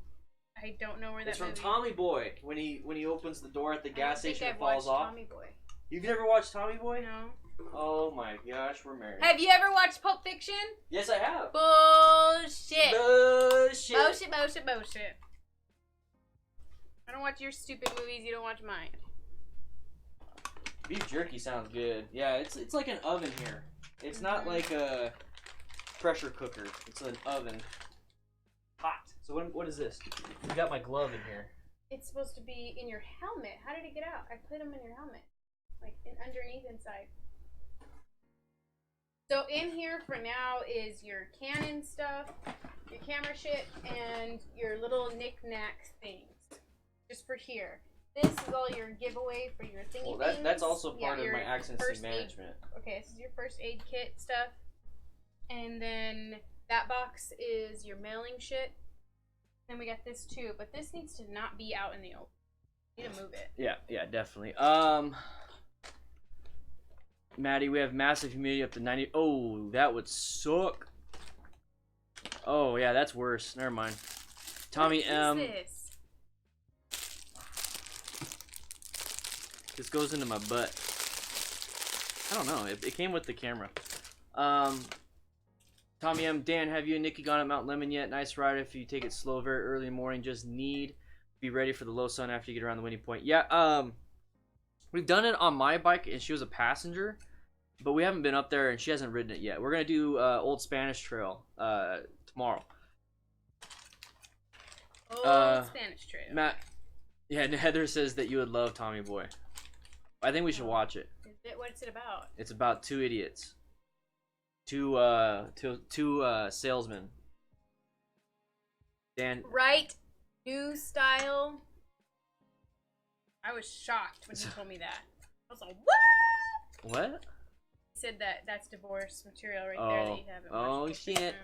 I don't know where that It's from movie. Tommy Boy when he opens the door at the gas station and I've falls watched off. Tommy Boy. You've never watched Tommy Boy? No. Oh my gosh, we're married. Have you ever watched Pulp Fiction? Yes, I have. Bullshit. Bullshit. Bullshit. I don't watch your stupid movies. You don't watch mine. Beef jerky sounds good. Yeah, it's like an oven here. It's not like a pressure cooker. It's an oven. Hot. So what is this? You got my glove in here. It's supposed to be in your helmet. How did it get out? I put them in your helmet. Like underneath inside. So in here for now is your Canon stuff, your camera shit, and your little knick-knack things. Just for here. This is all your giveaway for your thingy things. That's also part of your my accident first management. Okay, this is your first aid kit stuff. And then that box is your mailing shit. Then we got this too, but this needs to not be out in the open. You need to move it. Yeah, definitely. Maddie, we have massive humidity up to 90. Oh, that would suck. Oh, yeah, that's worse. Never mind. Tommy M. What is this? This goes into my butt. I don't know. It came with the camera. Tommy M. Dan, have you and Nikki gone up Mount Lemon yet? Nice ride if you take it slow very early in the morning. Just need to be ready for the low sun after you get around the windy point. Yeah, we've done it on my bike and she was a passenger, but we haven't been up there and she hasn't ridden it yet. We're going to do Old Spanish Trail tomorrow. Old Spanish Trail. Matt, yeah, Heather says that you would love Tommy Boy. I think we should watch it. What's it about? It's about two idiots. Two salesmen. Dan. Right. New style. I was shocked when he told me that. I was like, what? What? He said that's divorce material right there that you haven't watched. Oh, shit.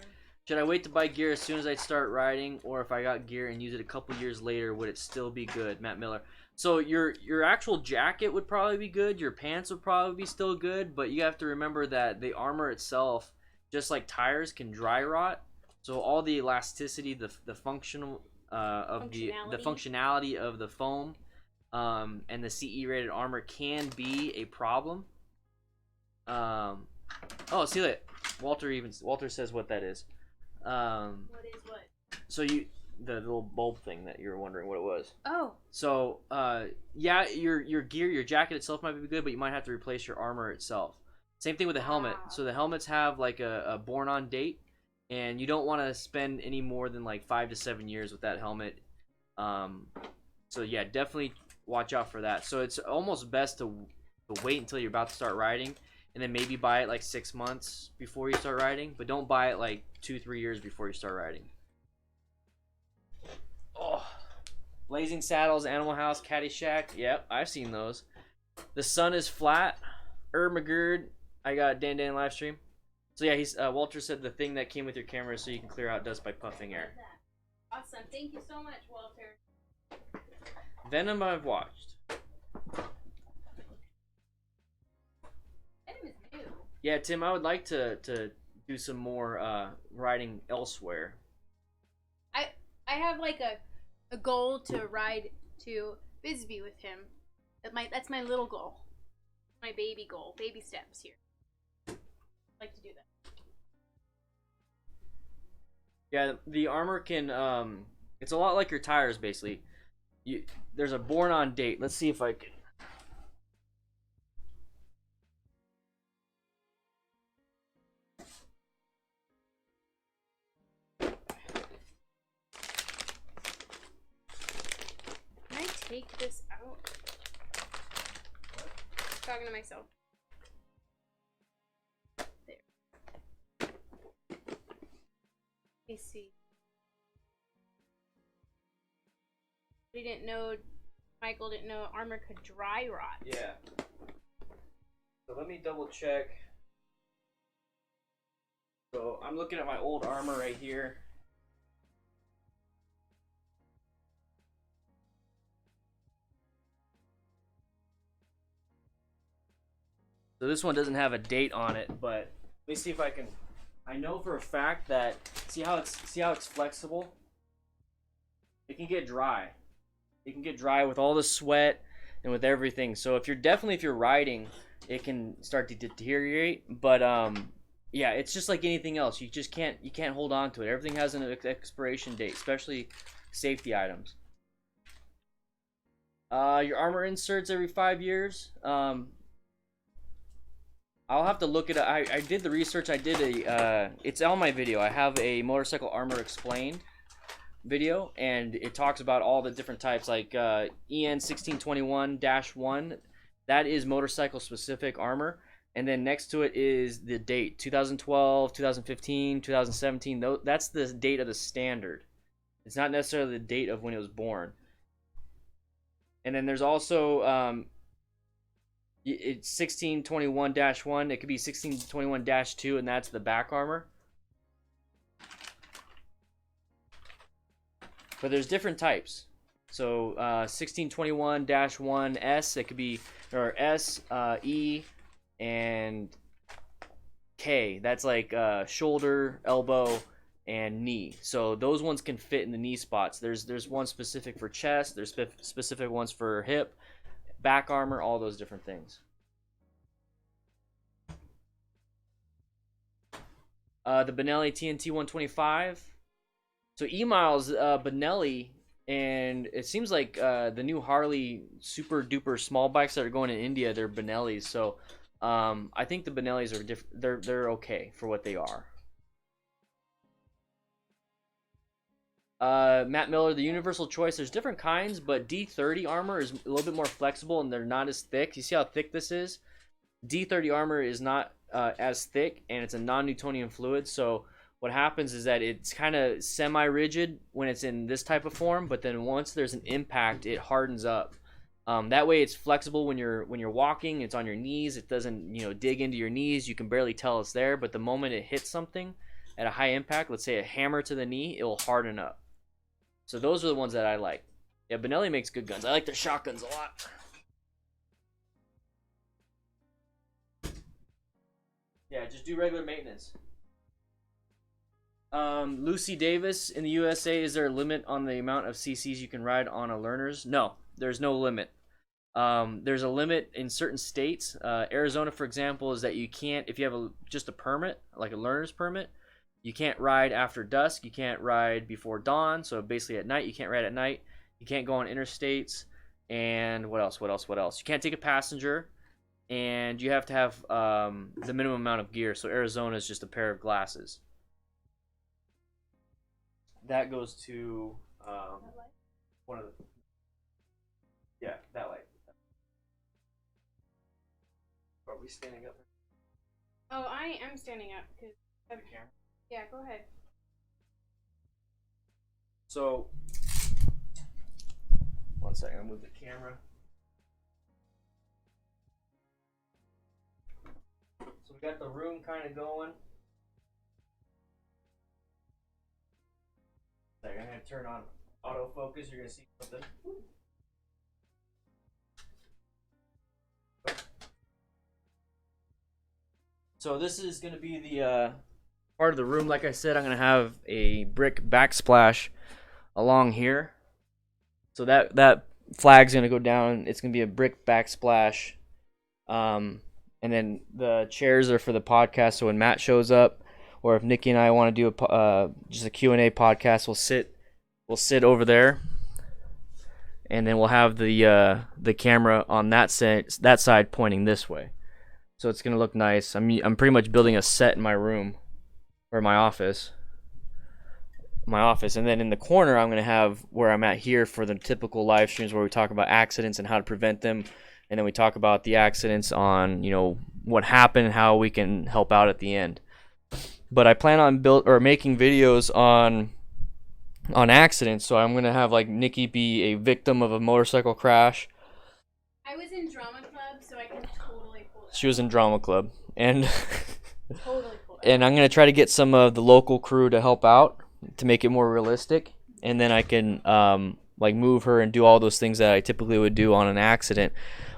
Should I wait to buy gear as soon as I start riding, or if I got gear and use it a couple years later, would it still be good? Matt Miller. So your actual jacket would probably be good. Your pants would probably be still good, but you have to remember that the armor itself, just like tires, can dry rot. So all the elasticity, the functional the functionality of the foam, and the CE rated armor can be a problem. Oh, see that Walter says what that is. What is what? So the little bulb thing that you were wondering what it was. Oh. So yeah, your gear, your jacket itself might be good, but you might have to replace your armor itself. Same thing with the helmet. So the helmets have like a born on date, and you don't want to spend any more than like 5 to 7 years with that helmet. So yeah, definitely watch out for that. So it's almost best to wait until you're about to start riding, and then maybe buy it like 6 months before you start riding, but don't buy it like 2-3 years before you start riding. Oh, Blazing Saddles, Animal House, Caddyshack. Yep, I've seen those. The Sun is Flat. McGurd. I got Dan live stream. So yeah, he's Walter said the thing that came with your camera so you can clear out dust by puffing air. Awesome. Thank you so much, Walter. Venom I've watched. Venom is new. Yeah, Tim, I would like to do some more riding elsewhere. I have like a goal to ride to Bisbee with him. That's my little goal. My baby goal. Baby steps here. I'd like to do that. Yeah, the armor can it's a lot like your tires basically. There's a born on date. Let's see if I can. take this out? What? Talking to myself. There. Let me see. We didn't know, Michael didn't know armor could dry rot. Yeah. So let me double check. So I'm looking at my old armor right here. So this one doesn't have a date on it, but let me see if I can. I know for a fact that see how it's flexible. It can get dry. It can get dry with all the sweat and with everything. So if you're riding, it can start to deteriorate. But yeah, it's just like anything else. You can't hold on to it. Everything has an expiration date, especially safety items. Your armor inserts every 5 years. I'll have to look at it. I did the research. I did it's on my video. I have a motorcycle armor explained video, and it talks about all the different types, like EN 1621-1. That is motorcycle specific armor, and then next to it is the date: 2012, 2015, 2017. That's the date of the standard. It's not necessarily the date of when it was born. And then there's also it's 1621-1. It could be 1621-2, and that's the back armor. But there's different types. So 1621-1S, it could be, or S, E, and K. That's like shoulder, elbow, and knee. So those ones can fit in the knee spots. There's one specific for chest. There's specific ones for hip, back armor, all those different things. The Benelli TNT 125. So E-Miles, Benelli, and it seems like the new Harley super duper small bikes that are going in India, they're Benellis. So I think the Benellis are they're okay for what they are. Matt Miller, the Universal Choice. There's different kinds, but D30 armor is a little bit more flexible, and they're not as thick. You see how thick this is? D30 armor is not as thick, and it's a non-Newtonian fluid. So what happens is that it's kind of semi-rigid when it's in this type of form, but then once there's an impact, it hardens up. That way, it's flexible when you're walking. It's on your knees. It doesn't dig into your knees. You can barely tell it's there, but the moment it hits something at a high impact, let's say a hammer to the knee, it will harden up. So those are the ones that I like. Yeah, Benelli makes good guns. I like their shotguns a lot. Yeah, just do regular maintenance. Lucy Davis, in the USA, is there a limit on the amount of cc's you can ride on a learner's? No, there's no limit. There's a limit in certain states. Arizona, for example, is that you can't, if you have just a permit, like a learner's permit, you can't ride after dusk. You can't ride before dawn. So basically at night, you can't ride at night. You can't go on interstates. And what else? You can't take a passenger. And you have to have the minimum amount of gear. So Arizona is just a pair of glasses. That goes to one of the... Yeah, that light. Are we standing up? Oh, I am standing up because... Yeah, go ahead. So, one second, I'll move the camera. So we got the room kind of going. I'm going to turn on autofocus. You're going to see something. So this is going to be the part of the room. Like I said, I'm going to have a brick backsplash along here. So that flag's going to go down. It's going to be a brick backsplash. And then the chairs are for the podcast. So when Matt shows up, or if Nikki and I want to do just a Q&A podcast, we'll sit over there, and then we'll have the camera on that side pointing this way. So it's gonna look nice. I'm pretty much building a set in my room or my office. my office. And then in the corner, I'm going to have where I'm at here for the typical live streams where we talk about accidents and how to prevent them. And then we talk about the accidents on, you know, what happened and how we can help out at the end. But I plan on making videos on accidents. So I'm going to have like Nikki be a victim of a motorcycle crash. I was in drama club, so I can totally pull that. She was in drama club. And Totally pull that. and I'm going to try to get some of the local crew to help out to make it more realistic. And then I can like move her and do all those things that I typically would do on an accident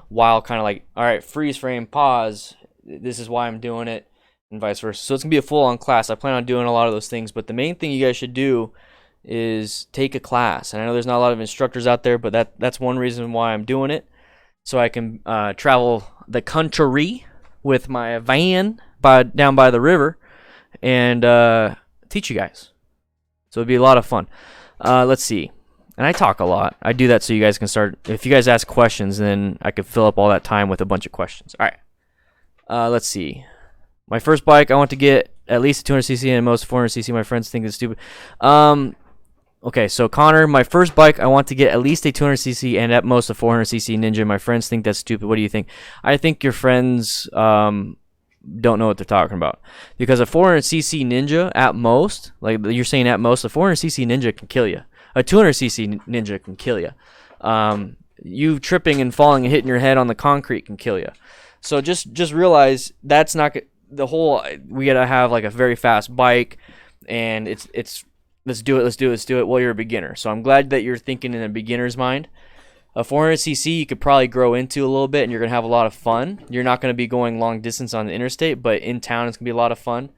while kind of like, all right, freeze frame, pause. This is why I'm doing it, and vice versa. So it's going to be a full-on class. I plan on doing a lot of those things. But the main thing you guys should do is take a class. And I know there's not a lot of instructors out there, but that's one reason why I'm doing it. So I can travel the country with my van down by the river and teach you guys. So it'd be a lot of fun. Let's see. And I talk a lot. I do that so you guys can start. If you guys ask questions, then I could fill up all that time with a bunch of questions. All right. Let's see. My first bike, I want to get at least a 200cc and at most 400cc. My friends think it's stupid. Okay, so Connor, my first bike, I want to get at least a 200cc and at most a 400cc Ninja. My friends think that's stupid. What do you think? I think your friends don't know what they're talking about. Because a 400cc Ninja, at most, like you're saying at most, a 400cc Ninja can kill you. A 200cc Ninja can kill you. You tripping and falling and hitting your head on the concrete can kill you. So just realize that's not the whole. We gotta have like a very fast bike, and it's let's do it. Well, you're a beginner, so I'm glad that you're thinking in a beginner's mind. A 400cc you could probably grow into a little bit, and you're gonna have a lot of fun. You're not gonna be going long distance on the interstate, but in town it's gonna be a lot of fun.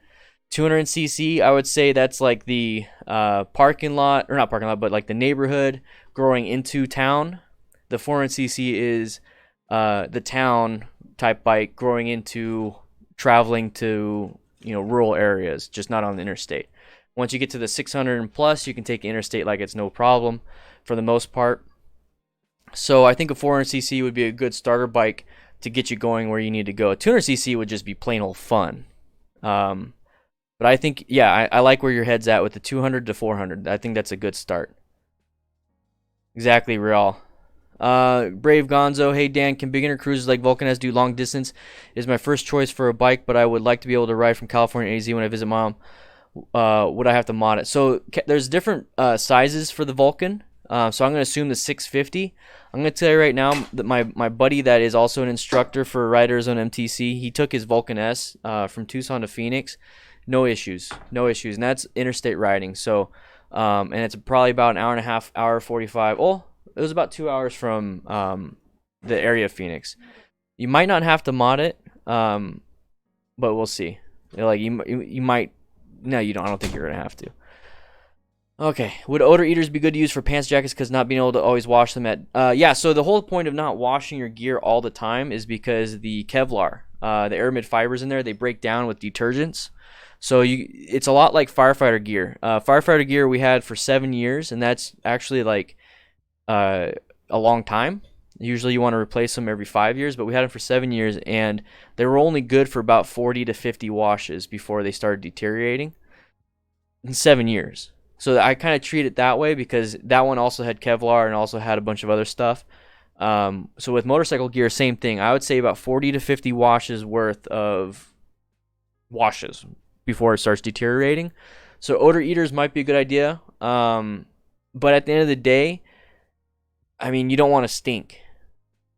200cc, I would say that's like the parking lot, or not parking lot, but like the neighborhood growing into town. The 400cc is the town type bike growing into traveling to, you know, rural areas, just not on the interstate. Once you get to the 600 and plus, you can take interstate like it's no problem for the most part. So I think a 400cc would be a good starter bike to get you going where you need to go. A 200cc would just be plain old fun. But I think, yeah, I like where your head's at with the 200 to 400. I think that's a good start. Exactly, Real. Brave Gonzo, hey Dan, can beginner cruisers like Vulcan S do long distance? It is my first choice for a bike, but I would like to be able to ride from California to AZ when I visit Mom. Would I have to mod it? So there's different sizes for the Vulcan. So I'm going to assume the 650. I'm going to tell you right now that my buddy that is also an instructor for riders on MTC, he took his Vulcan S from Tucson to Phoenix. No issues. And that's interstate riding. So, and it's probably about an hour and a half, hour 45. Oh, it was about 2 hours from the area of Phoenix. You might not have to mod it, but we'll see. Like you might. No, you don't. I don't think you're gonna have to. Okay. Would odor eaters be good to use for pants jackets because not being able to always wash them at? Yeah. So the whole point of not washing your gear all the time is because the Kevlar, the aramid fibers in there, they break down with detergents. So it's a lot like firefighter gear. Firefighter gear we had for 7 years, and that's actually like a long time. Usually you want to replace them every 5 years, but we had them for 7 years, and they were only good for about 40 to 50 washes before they started deteriorating in 7 years. So I kind of treat it that way because that one also had Kevlar and also had a bunch of other stuff. So with motorcycle gear, same thing. I would say about 40 to 50 washes worth of washes before it starts deteriorating. So odor eaters might be a good idea. But at the end of the day, I mean, you don't want to stink.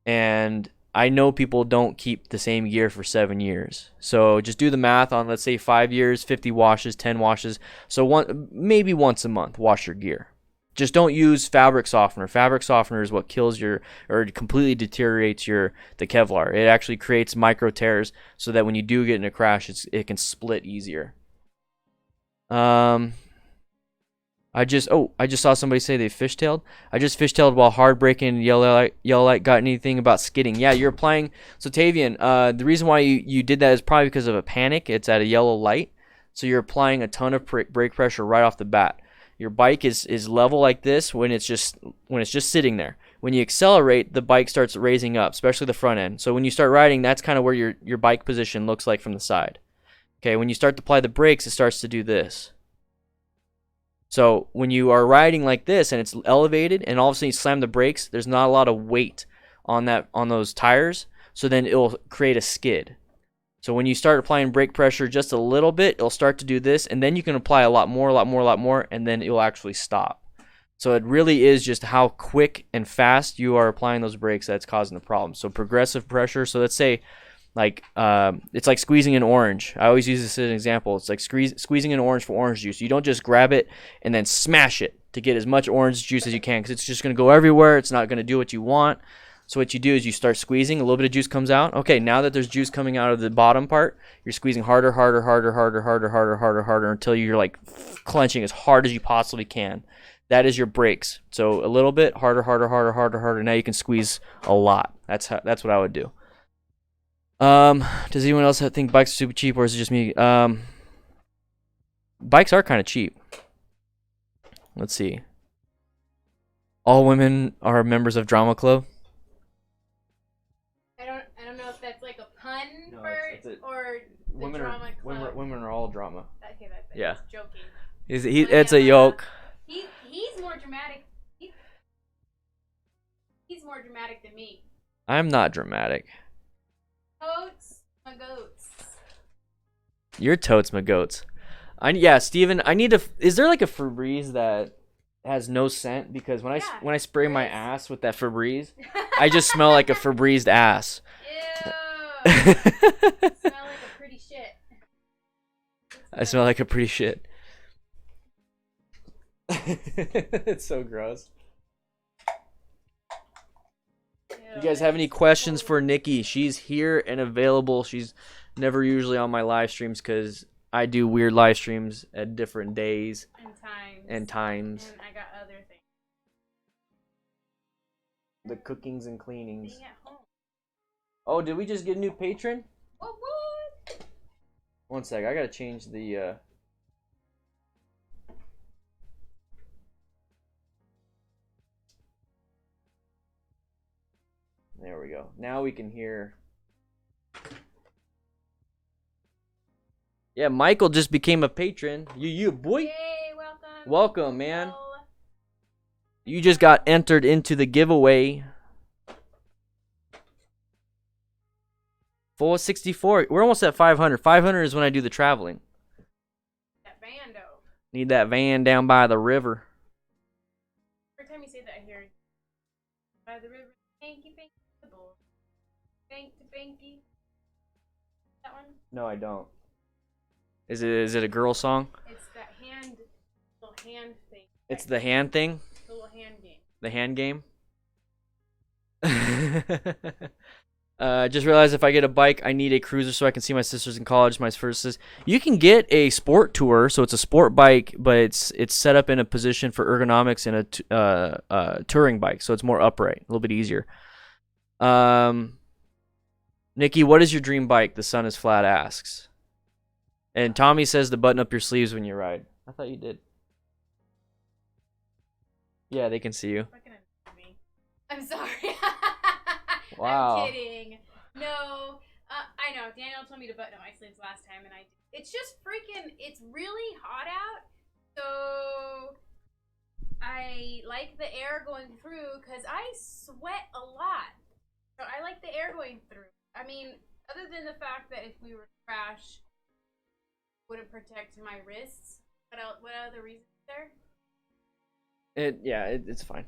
And I know people don't keep the same gear for 7 years. So just do the math on, let's say, 5 years, 50 washes, 10 washes. So maybe once a month, wash your gear. Just don't use fabric softener. Fabric softener is what kills or completely deteriorates the Kevlar. It actually creates micro tears so that when you do get in a crash, it can split easier. I just saw somebody say they fishtailed. I just fishtailed while hard braking. Yellow light. Got anything about skidding? Yeah, you're applying. So Tavian, the reason why you did that is probably because of a panic. It's at a yellow light, so you're applying a ton of brake pressure right off the bat. Your bike is level like this when it's just sitting there. When you accelerate, the bike starts raising up, especially the front end. So when you start riding, that's kind of where your bike position looks like from the side. Okay, when you start to apply the brakes, it starts to do this. So when you are riding like this and it's elevated and all of a sudden you slam the brakes, there's not a lot of weight on those tires. So then it'll create a skid. So when you start applying brake pressure just a little bit, it'll start to do this, and then you can apply a lot more, and then it'll actually stop. So it really is just how quick and fast you are applying those brakes that's causing the problem. So progressive pressure. So let's say like it's like squeezing an orange. I always use this as an example. It's like squeezing an orange for orange juice. You don't just grab it and then smash it to get as much orange juice as you can, because it's just going to go everywhere. It's not going to do what you want. So what you do is you start squeezing. A little bit of juice comes out. Okay, now that there's juice coming out of the bottom part, you're squeezing harder until you're like clenching as hard as you possibly can. That is your brakes. So a little bit harder. Now you can squeeze a lot. That's what I would do. Does anyone else think bikes are super cheap, or is it just me? Bikes are kind of cheap. Let's see. All women are members of drama club. I don't know if that's like a pun or the women drama club. Women are all drama. Okay, that's it. Yeah. Joking. It's a yoke. He's more dramatic. He's more dramatic than me. I'm not dramatic. Totes my goats. You're totes my goats. Steven, I need to. Is there like a Febreze that has no scent? Because when I spray my ass with that Febreze, I just smell like a Febrezed ass. Ew. Smell like a pretty shit. I smell like a pretty shit. It's so gross. You guys have any questions for Nikki? She's here and available. She's never usually on my live streams because I do weird live streams at different days and times. And I got other things. The cookings and cleanings. Being at home. Oh, did we just get a new patron? What? One sec, I gotta change the There we go. Now we can hear. Yeah, Michael just became a patron. You boy. Yay, welcome. Welcome, man. You just got entered into the giveaway. 464. We're almost at 500. 500 is when I do the traveling. That van, though. Need that van down by the river. Every time you say that here, by the river, thank you, Banky. That one? No, I don't. Is it a girl song? It's that little hand thing. It's the hand thing? The little hand game. The hand game? Just realized if I get a bike, I need a cruiser so I can see my sisters in college. My first is you can get a sport tour, so it's a sport bike, but it's set up in a position for ergonomics in a touring bike, so it's more upright, a little bit easier. Nikki, what is your dream bike? The sun is flat asks. And Tommy says to button up your sleeves when you ride. I thought you did. Yeah, they can see you. I'm sorry. Wow. I'm kidding. No, I know. Daniel told me to button up my sleeves last time, and I did. It's just freaking. It's really hot out, so I like the air going through because I sweat a lot. So I like the air going through. I mean, other than the fact that if we were to crash, it wouldn't protect my wrists. What other reasons are there? It's fine.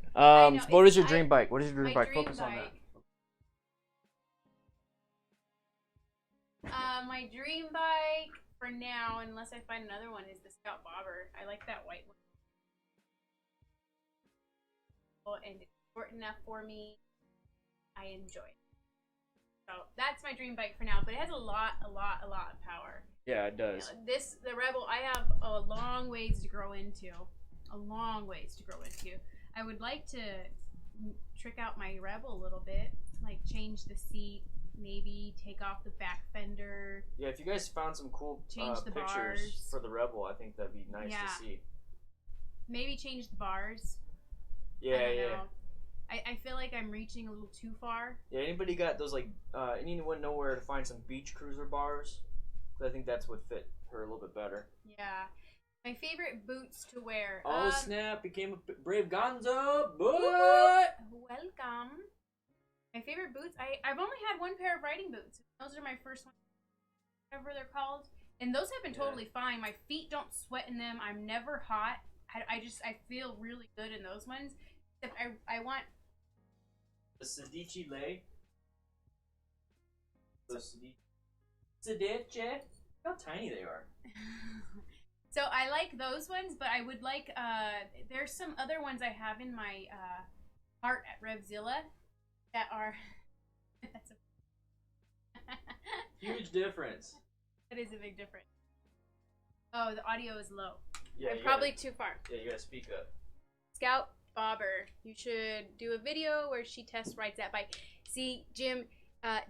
What is your dream bike? What is your dream bike? Focus on that. My dream bike for now, unless I find another one, is the Scout Bobber. I like that white one. And it's short enough for me. I enjoy it. So that's my dream bike for now, but it has a lot of power. Yeah, it does. The Rebel, I have a long ways to grow into. I would like to trick out my Rebel a little bit, like change the seat, maybe take off the back fender. Yeah, if you guys found some cool change the pictures bars for the Rebel, I think that'd be nice to see. Maybe change the bars. Yeah. I feel like I'm reaching a little too far. Yeah, anybody got those, like, anyone know where to find some beach cruiser bars? I think that's what fit her a little bit better. Yeah. My favorite boots to wear. Oh snap! Became a brave Gonzo. But welcome. My favorite boots. I've only had one pair of riding boots. Those are my first ones, whatever they're called, and those have been totally fine. My feet don't sweat in them. I'm never hot. I feel really good in those ones. Except I want the Sedici lay. The Sedici. How tiny they are. So I like those ones, but I would like there's some other ones I have in my cart at REVZILLA that are that's a huge difference. That is a big difference. Oh, the audio is low. Yeah, I'm probably too far. Yeah, you gotta speak up. Scout Bobber, you should do a video where she test rides that bike. See, Jim,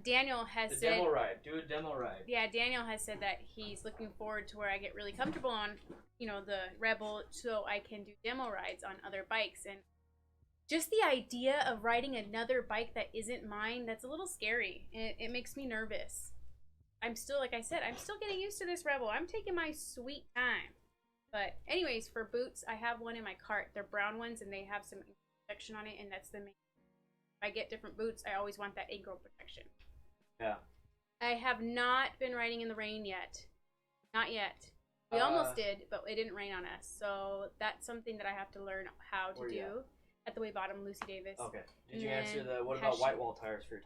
Daniel has said... demo ride. Do a demo ride. Yeah, Daniel has said that he's looking forward to where I get really comfortable on, you know, the Rebel, so I can do demo rides on other bikes. And just the idea of riding another bike that isn't mine, that's a little scary. It makes me nervous. I'm still, like I said, I'm still getting used to this Rebel. I'm taking my sweet time. But anyways, for boots, I have one in my cart. They're brown ones, and they have some protection on it, and that's the main. If I get different boots, I always want that ankle protection. Yeah. I have not been riding in the rain yet. Not yet. We almost did, but it didn't rain on us. So that's something that I have to learn how to do. At the way bottom, Lucy Davis. Okay. Did you answer the, what about white wall tires for your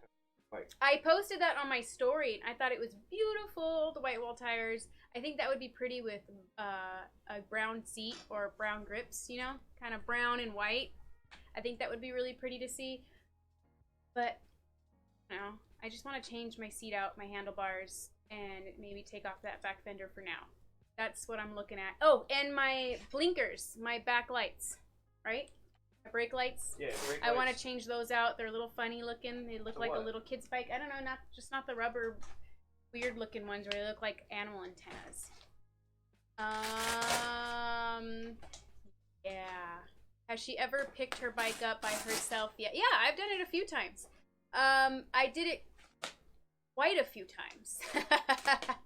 bike? I posted that on my story, and I thought it was beautiful, the white wall tires. I think that would be pretty with a brown seat or brown grips, you know, kind of brown and white. I think that would be really pretty to see. But, you know, I just want to change my seat out, my handlebars, and maybe take off that back fender for now. That's what I'm looking at. Oh, and my blinkers, my back lights, right? My brake lights. Yeah, brake lights. I want to change those out. They're a little funny looking. They look like what? a little kid's bike. I don't know, not the rubber weird looking ones where they look like animal antennas. Yeah. Has she ever picked her bike up by herself yet? Yeah, I've done it a few times. I did it quite a few times.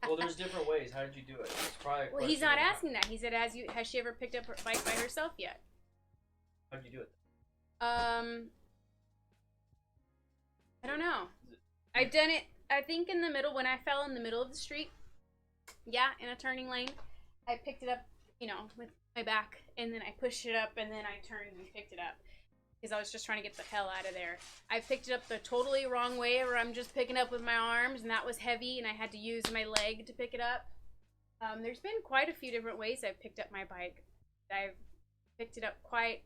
Well, there's different ways. How did you do it? It's probably well, he's not asking that. He said, has she ever picked up her bike by herself yet? How did you do it? I don't know. I've done it, I think, in the middle, when I fell in the middle of the street. Yeah, in a turning lane. I picked it up, you know, with my back, and then I pushed it up, and then I turned and picked it up. Because I was just trying to get the hell out of there. I picked it up the totally wrong way, where I'm just picking up with my arms, and that was heavy, and I had to use my leg to pick it up. There's been quite a few different ways I've picked up my bike. I've picked it up quite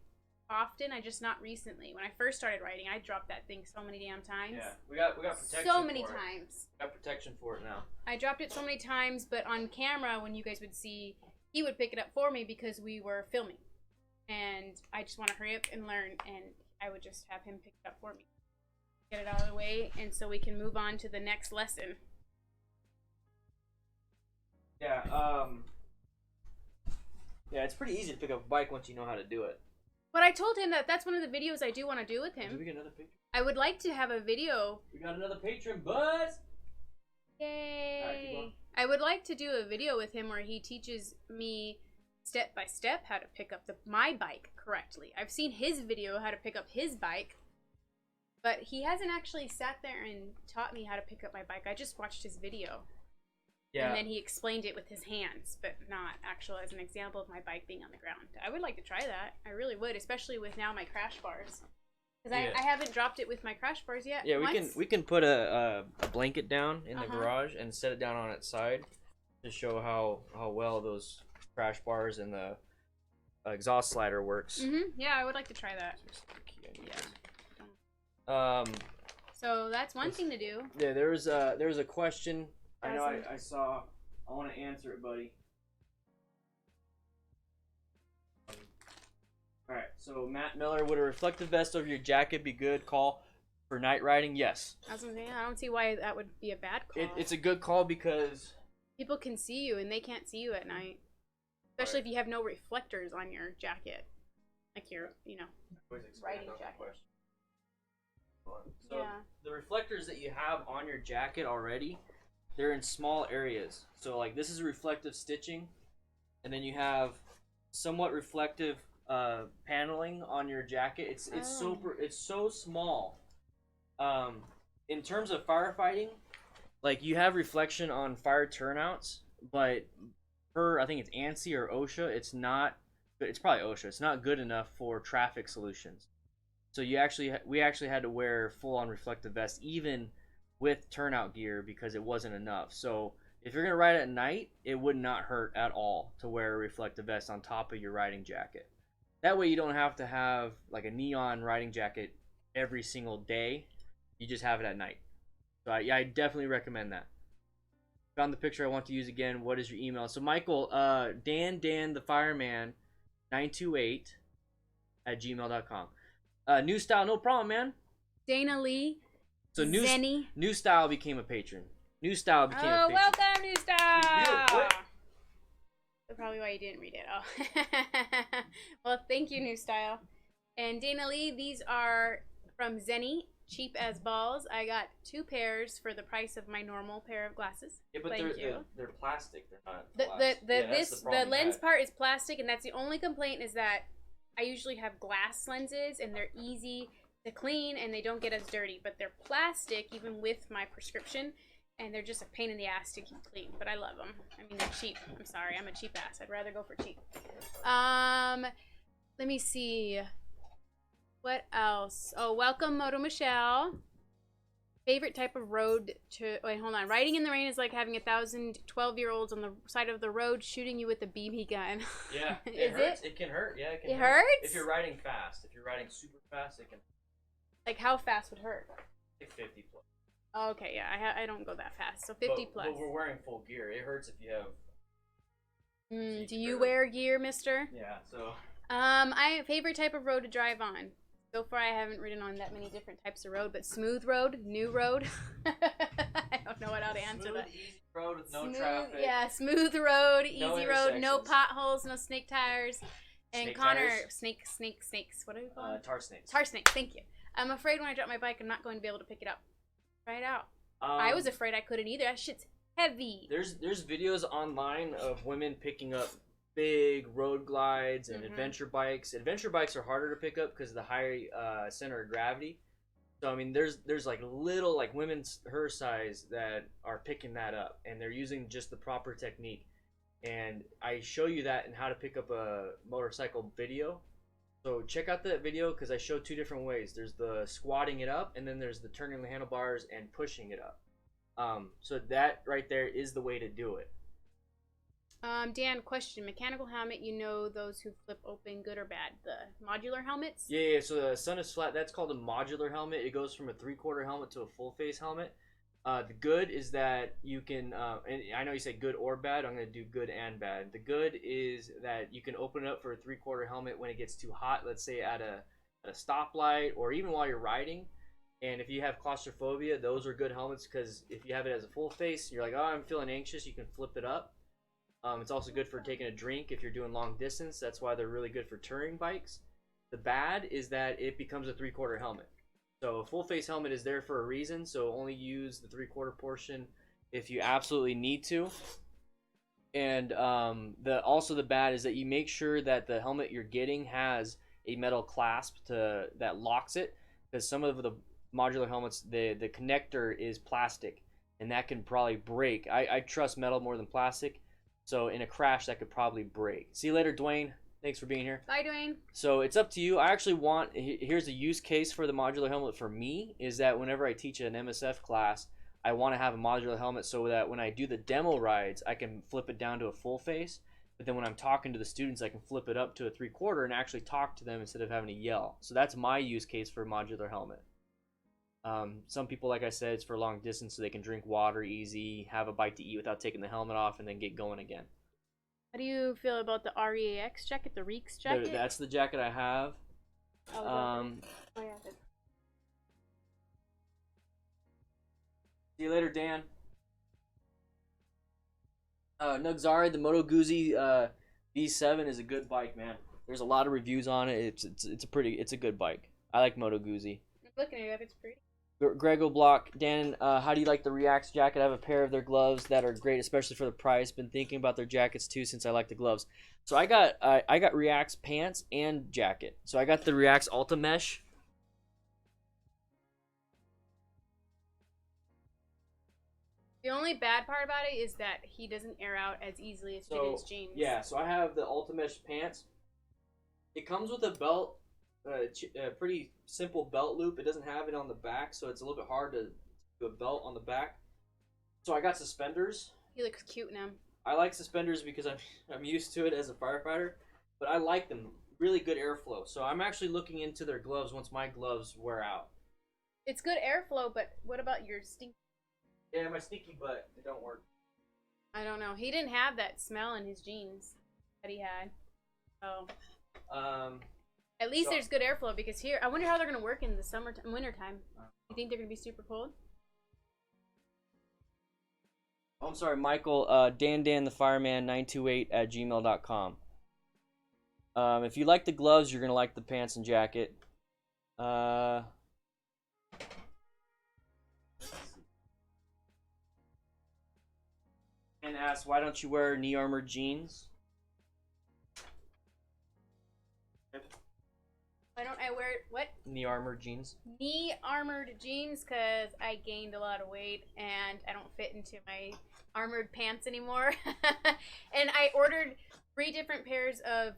often, just not recently. When I first started riding, I dropped that thing so many damn times. Yeah, we got protection. So many times. We got protection for it now. I dropped it so many times, but on camera, when you guys would see, he would pick it up for me because we were filming, and I just want to hurry up and learn, and I would just have him pick it up for me, get it out of the way, and so we can move on to the next lesson. Yeah. Yeah, it's pretty easy to pick up a bike once you know how to do it. But I told him that that's one of the videos I do want to do with him. Did we get another patron? I would like to have a video. We got another patron, buzz! Yay! All right, keep going. I would like to do a video with him where he teaches me step by step how to pick up my bike correctly. I've seen his video how to pick up his bike, but he hasn't actually sat there and taught me how to pick up my bike. I just watched his video. Yeah. And then he explained it with his hands, but not actual as an example of my bike being on the ground. I would like to try that. I really would, especially with now my crash bars. Because I haven't dropped it with my crash bars yet. Yeah, we can put a blanket down in the garage and set it down on its side to show how well those crash bars and the exhaust slider works. Yeah, I would like to try that. Yeah. So that's one thing to do. Yeah, there was a question. I know I saw. I want to answer it, buddy. Alright, so Matt Miller, would a reflective vest over your jacket be good call for night riding? Yes. I don't see why that would be a bad call. It's a good call because people can see you and they can't see you at night. Especially if you have no reflectors on your jacket. Like your, riding jacket. So the reflectors that you have on your jacket already, they're in small areas. So like this is reflective stitching, and then you have somewhat reflective paneling on your jacket. It's so small. In terms of firefighting, like you have reflection on fire turnouts, but I think it's ANSI or OSHA, it's not. It's probably OSHA. It's not good enough for traffic solutions. So we actually had to wear full-on reflective vest even with turnout gear because it wasn't enough. So if you're gonna ride at night, it would not hurt at all to wear a reflective vest on top of your riding jacket. That way you don't have to have like a neon riding jacket every single day. You just have it at night. So I definitely recommend that. Found the picture I want to use again. What is your email? So Michael, Dan the fireman 928 at gmail.com. New Style, no problem, man. Dana Lee. So New Style became a patron. New Style became a patron. Welcome, New Style. That's probably why you didn't read it. Oh. Well, thank you, New Style. And Dana Lee, these are from Zenny, cheap as balls. I got 2 pairs for the price of my normal pair of glasses. Yeah, but they're plastic. They're not glass. The lens part is plastic, and that's the only complaint is that I usually have glass lenses, and they're easy to clean, and they don't get as dirty. But they're plastic, even with my prescription, and they're just a pain in the ass to keep clean. But I love them. I mean, they're cheap. I'm sorry, I'm a cheap ass. I'd rather go for cheap. Let me see. What else? Oh, welcome, Moto Michelle. Favorite type of road to... Wait, hold on. Riding in the rain is like having 1,000 12-year-olds on the side of the road shooting you with a BB gun. Yeah, it hurts. It can hurt. Yeah, it hurts? If you're riding fast. If you're riding super fast, it can... Like, how fast would hurt? Like 50 plus. Oh, okay, yeah. I don't go that fast. So 50 plus. But we're wearing full gear. It hurts if you have... Do you wear gear, mister? Yeah, so... Favorite type of road to drive on? So far, I haven't ridden on that many different types of road, but smooth road, new road. I don't know how to answer that. Easy road with no traffic. Yeah, smooth road, easy road, no potholes, no snake tires. And Connor, snakes. What are we called? Tar snakes. Tar snakes, thank you. I'm afraid when I drop my bike, I'm not going to be able to pick it up. Try it out. I was afraid I couldn't either. That shit's heavy. There's videos online of women picking up big road glides and adventure bikes. Adventure bikes are harder to pick up because of the high center of gravity. So I mean, there's like little like women her size that are picking that up, and they're using just the proper technique. And I show you that and how to pick up a motorcycle video. So check out that video because I show 2 different ways. There's the squatting it up, and then there's the turning the handlebars and pushing it up. So that right there is the way to do it. Dan, question. Mechanical helmet, you know those who flip open, good or bad? The modular helmets? Yeah, so the sun is flat. That's called a modular helmet. It goes from a 3/4 helmet to a full face helmet. The good is that you can, and I know you said good or bad. I'm going to do good and bad. The good is that you can open it up for a 3/4 helmet when it gets too hot, let's say at a stoplight or even while you're riding. And if you have claustrophobia, those are good helmets because if you have it as a full face, you're like, oh, I'm feeling anxious, you can flip it up. It's also good for taking a drink if you're doing long distance. That's why they're really good for touring bikes. The bad is that it becomes a 3/4 helmet. So a full face helmet is there for a reason, so only use the 3/4 portion if you absolutely need to. And also the bad is that you make sure that the helmet you're getting has a metal clasp that locks it, because some of the modular helmets, the connector is plastic, and that can probably break. I trust metal more than plastic. So in a crash, that could probably break. See you later, Dwayne. Thanks for being here. Bye, Dwayne. So it's up to you. I actually here's a use case for the modular helmet for me, is that whenever I teach an MSF class, I want to have a modular helmet so that when I do the demo rides, I can flip it down to a full face. But then when I'm talking to the students, I can flip it up to a 3/4 and actually talk to them instead of having to yell. So that's my use case for a modular helmet. Some people, like I said, it's for long distance so they can drink water easy, have a bite to eat without taking the helmet off, and then get going again. How do you feel about the REAX jacket, the Reeks jacket? That's the jacket I have. Oh, yeah. See you later, Dan. Nugzari, the Moto Guzzi V7 is a good bike, man. There's a lot of reviews on it. It's a good bike. I like Moto Guzzi. I'm looking it up. It's pretty. Grego Block, Dan, how do you like the Reacts jacket? I have a pair of their gloves that are great, especially for the price. Been thinking about their jackets too since I like the gloves. So I got Reacts pants and jacket. So I got the Reacts Ultra Mesh. The only bad part about it is that he doesn't air out as easily as Gideon's jeans. Yeah, so I have the Ultra Mesh pants. It comes with a belt, a pretty simple belt loop. It doesn't have it on the back, so it's a little bit hard to do a belt on the back. So I got suspenders. He looks cute now. I like suspenders because I'm used to it as a firefighter, but I like them. Really good airflow. So I'm actually looking into their gloves once my gloves wear out. It's good airflow, but what about your stink? Yeah, my sneaky butt, it don't work. I don't know. He didn't have that smell in his jeans that he had. So at least there's good airflow, because here, I wonder how they're gonna work in the winter time. You think they're gonna be super cold? Oh, I'm sorry, Michael. Dan the Fireman 928 at gmail.com. If you like the gloves, you're gonna like the pants and jacket. And asks, why don't you wear knee armored jeans? Why don't I wear what? Knee armored jeans. Knee armored jeans, because I gained a lot of weight and I don't fit into my armored pants anymore. And I ordered 3 different pairs of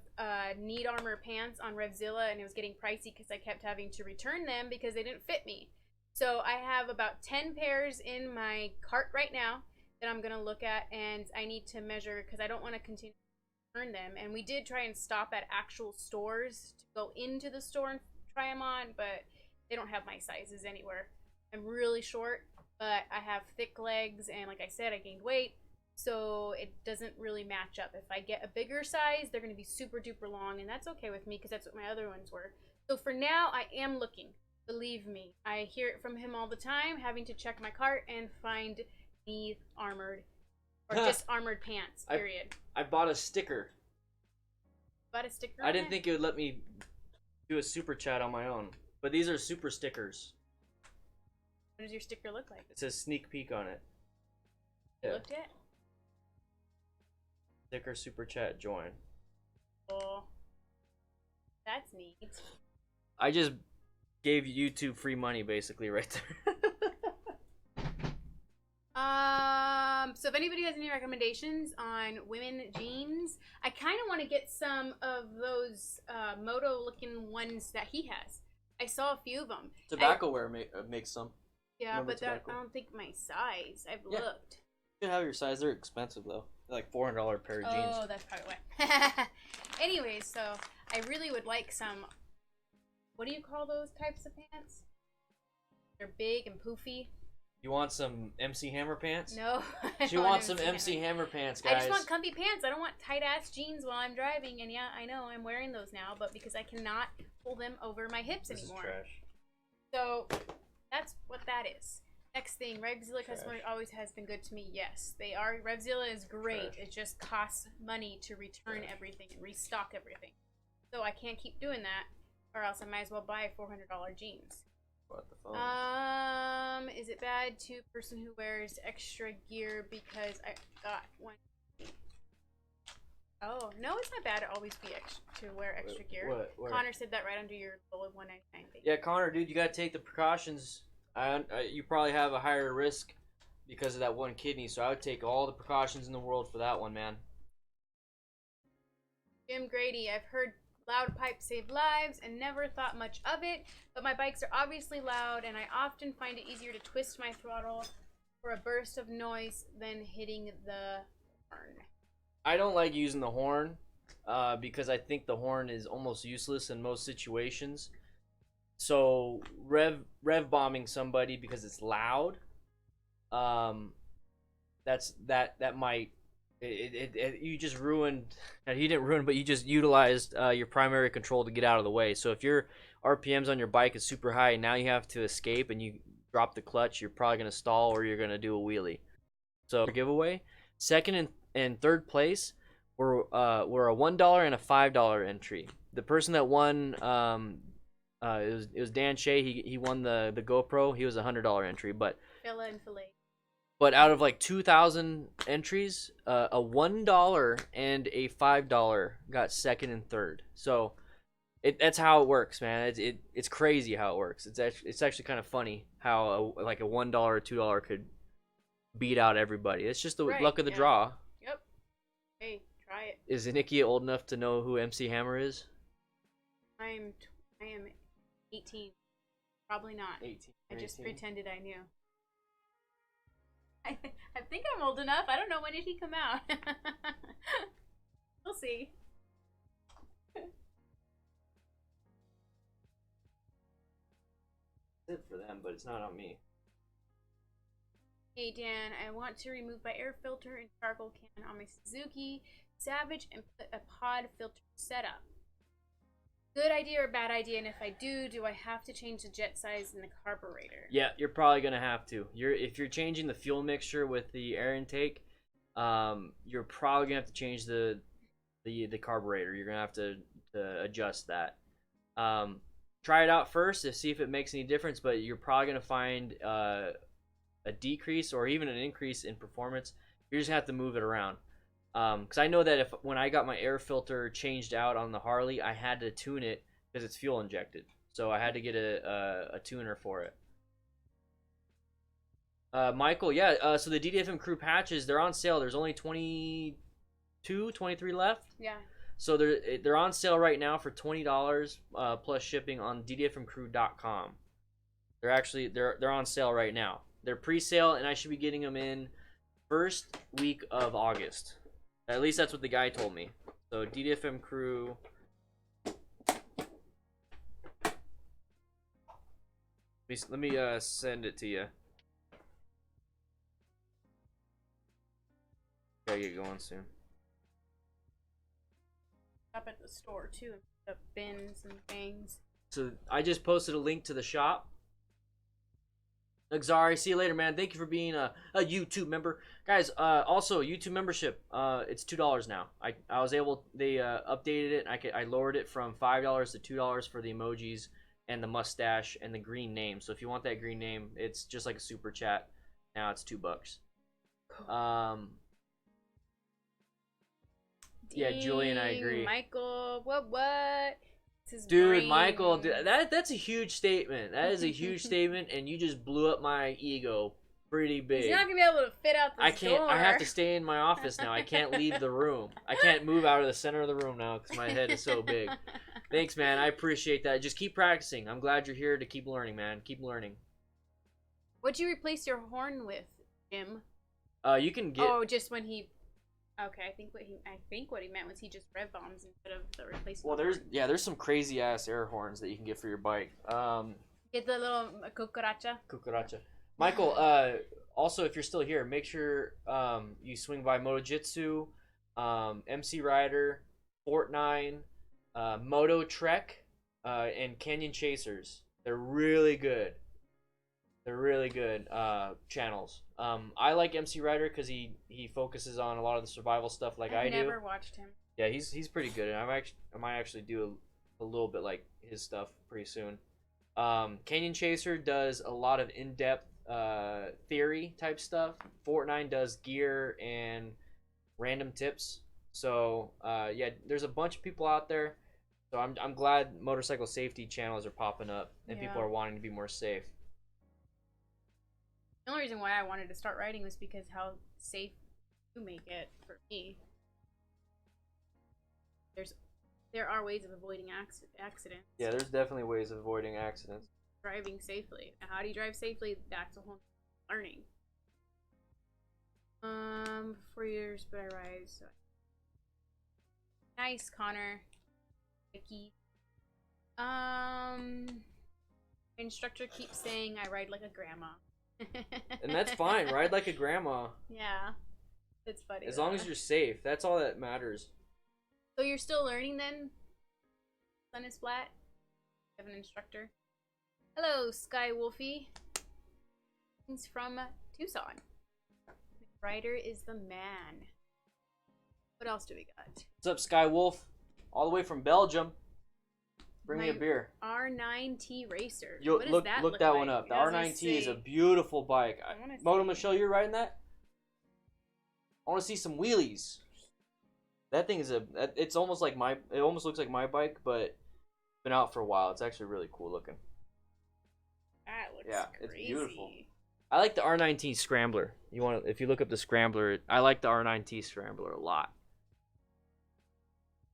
knee armor pants on REVZILLA, and it was getting pricey because I kept having to return them because they didn't fit me. So I have about 10 pairs in my cart right now that I'm gonna look at, and I need to measure because I don't want to continue to return them. And we did try and stop at actual stores to go into the store and try them on, but they don't have my sizes anywhere. I'm really short, but I have thick legs, and like I said, I gained weight, so it doesn't really match up. If I get a bigger size, they're gonna be super duper long, and that's okay with me because that's what my other ones were. So for now, I am looking. Believe me, I hear it from him all the time, having to check my cart and find knee armored or just armored pants, period. I bought a sticker. Bought a sticker? I didn't think it would let me do a super chat on my own, but these are super stickers. What does your sticker look like? It says sneak peek on it. You looked at? Sticker super chat join. Oh, that's neat. I just gave YouTube free money basically right there. So if anybody has any recommendations on women jeans, I kind of want to get some of those moto looking ones that he has. I saw a few of them. Tobacco Wear makes some. Yeah, but I don't think my size. I've looked. You have your size. They're expensive though. They're like $400 pair of jeans. Oh, that's probably why. Anyways, so I really would like some. What do you call those types of pants? They're big and poofy. You want some MC Hammer pants? No. She wants some MC Hammer pants, guys. I just want comfy pants. I don't want tight ass jeans while I'm driving. And yeah, I know I'm wearing those now, but because I cannot pull them over my hips anymore. This is trash. So that's what that is. Next thing, REVZILLA customer always has been good to me. Yes, they are. REVZILLA is great. Trash. It just costs money to return everything and restock everything. So I can't keep doing that, or else I might as well buy $400 jeans. What the phone? Is it bad to person who wears extra gear because I got one? Oh, no, it's not bad to always be to wear extra gear. What? Connor said that right under your little 199 thing. Yeah, Connor, dude, you gotta take the precautions. You probably have a higher risk because of that one kidney, so I would take all the precautions in the world for that one, man. Jim Grady, I've heard loud pipes save lives and never thought much of it, but my bikes are obviously loud and I often find it easier to twist my throttle for a burst of noise than hitting the horn. I don't like using the horn because I think the horn is almost useless in most situations. So rev bombing somebody because it's loud, that might you just ruined. Now you didn't ruin, but you just utilized your primary control to get out of the way. So if your RPMs on your bike is super high and now you have to escape and you drop the clutch, you're probably gonna stall or you're gonna do a wheelie. So giveaway, second and third place were a $1 and a $5 entry. The person that won It was Dan Shea. He won the GoPro. He was a $100 entry, but Filla and fillet. But out of like 2,000 entries, a $1 and a $5 got second and third. So that's how it works, man. It's crazy how it works. It's actually kind of funny how a $1 or $2 could beat out everybody. It's just the luck of the draw. Yep. Hey, try it. Is Nikki old enough to know who MC Hammer is? I am 18. Probably not. 18. I just pretended I knew. I think I'm old enough. I don't know, when did he come out? We'll see. It's for them, but it's not on me. Hey Dan, I want to remove my air filter and charcoal can on my Suzuki Savage and put a pod filter setup. Good idea or bad idea? And if I do I have to change the jet size in the carburetor? Yeah, you're probably gonna have to. If you're changing the fuel mixture with the air intake, you're probably gonna have to change the carburetor. You're gonna have to adjust that. Try it out first to see if it makes any difference, but you're probably gonna find a decrease or even an increase in performance. You're just gonna have to move it around. Because I know that when I got my air filter changed out on the Harley, I had to tune it because it's fuel injected. So I had to get a tuner for it. Michael, yeah. So the DDFM crew patches, they're on sale. There's only 22, 23 left. Yeah. So they're on sale right now for $20 plus shipping on DDFMcrew.com. They're on sale right now. They're pre-sale, and I should be getting them in first week of August. At least that's what the guy told me. So DDFM Crew. Let me send it to you. Gotta get going soon. Up at the store too, and put up bins and things. So I just posted a link to the shop. Xari, see you later, man. Thank you for being a YouTube member, guys. Also YouTube membership. It's $2 now. I was able. They updated it. I lowered it from $5 to $2 for the emojis and the mustache and the green name. So if you want that green name, it's just like a super chat. Now it's $2. Yeah, Julian, I agree. Michael, what? Dude, brain. Michael, that's a huge statement. That is a huge statement, and you just blew up my ego pretty big. He's not gonna be able to fit out the door. I have to stay in my office now. I can't leave the room. I can't move out of the center of the room now because my head is so big. Thanks, man. I appreciate that. Just keep practicing. I'm glad you're here to keep learning, man. Keep learning. What'd you replace your horn with, Jim? You can get. Oh, just when he. Okay, I think what he meant was he just rev bombs instead of the replacement. Well, there's some crazy ass air horns that you can get for your bike. Get the little cucaracha. Michael, also if you're still here, make sure you swing by Motojitsu, MC Rider, Fort9, Moto Trek, and Canyon Chasers. They're really good. Channels. I like MC Rider because he focuses on a lot of the survival stuff like I do. I've never watched him. Yeah, he's pretty good, and I might actually do a little bit like his stuff pretty soon. Canyon Chaser does a lot of in-depth theory type stuff. Fort9 does gear and random tips. So yeah, there's a bunch of people out there. So I'm glad motorcycle safety channels are popping up and people are wanting to be more safe. The only reason why I wanted to start riding was because how safe you make it for me. There are ways of avoiding accidents. Yeah, there's definitely ways of avoiding accidents. Driving safely. How do you drive safely? That's a whole learning. 4 years, but I ride. So. Nice, Connor. Nikki. Instructor keeps saying I ride like a grandma. And that's fine. Ride like a grandma. Yeah. It's funny. As long as you're safe. That's all that matters. So you're still learning then? Sun is flat? You have an instructor? Hello, Sky Wolfie. He's from Tucson. Ryder is the man. What else do we got? What's up, Sky Wolf? All the way from Belgium. Bring me a beer. R9T Racer. What does look that look look that like? one up. The I was gonna R9T is a say- beautiful bike. I wanna Moto see. Michelle, you're riding that? I want to see some wheelies. That thing is it's almost like it almost looks like my bike, but it's been out for a while. It's actually really cool looking. That looks It's crazy. beautiful. I like the R9T Scrambler. If you look up the Scrambler, I like the R9T Scrambler a lot.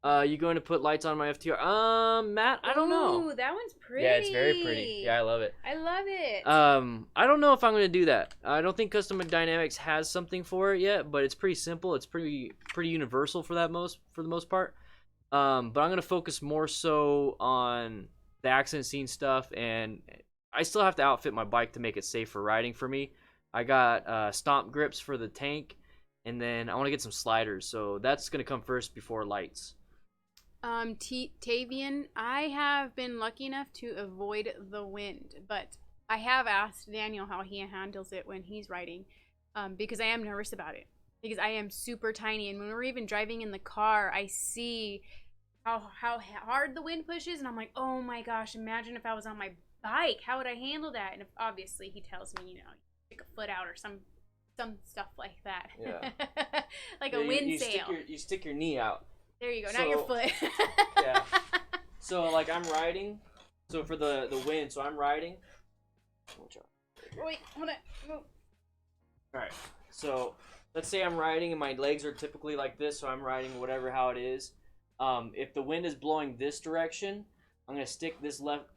You going to put lights on my FTR? Matt, I don't know. Ooh, that one's pretty. Yeah, it's very pretty. Yeah, I love it. I love it. I don't know if I'm gonna do that. I don't think Custom Dynamics has something for it yet, but it's pretty simple. It's pretty universal for the most part. But I'm gonna focus more so on the accident scene stuff, and I still have to outfit my bike to make it safe for riding for me. I got stomp grips for the tank, and then I want to get some sliders. So that's gonna come first before lights. Tavian, I have been lucky enough to avoid the wind, but I have asked Daniel how he handles it when he's riding, because I am nervous about it, because I am super tiny, and when we're even driving in the car, I see how hard the wind pushes, and I'm like, oh my gosh, imagine if I was on my bike, how would I handle that? And if, obviously he tells me, stick a foot out or some stuff like that. Yeah. Like a wind sail. You stick your knee out. There you go, not your foot. Yeah. So like I'm riding. So for the wind, so I'm riding. Wait, hold on. Move. All right. So let's say I'm riding and my legs are typically like this, so I'm riding how it is. If the wind is blowing this direction, I'm gonna stick this left.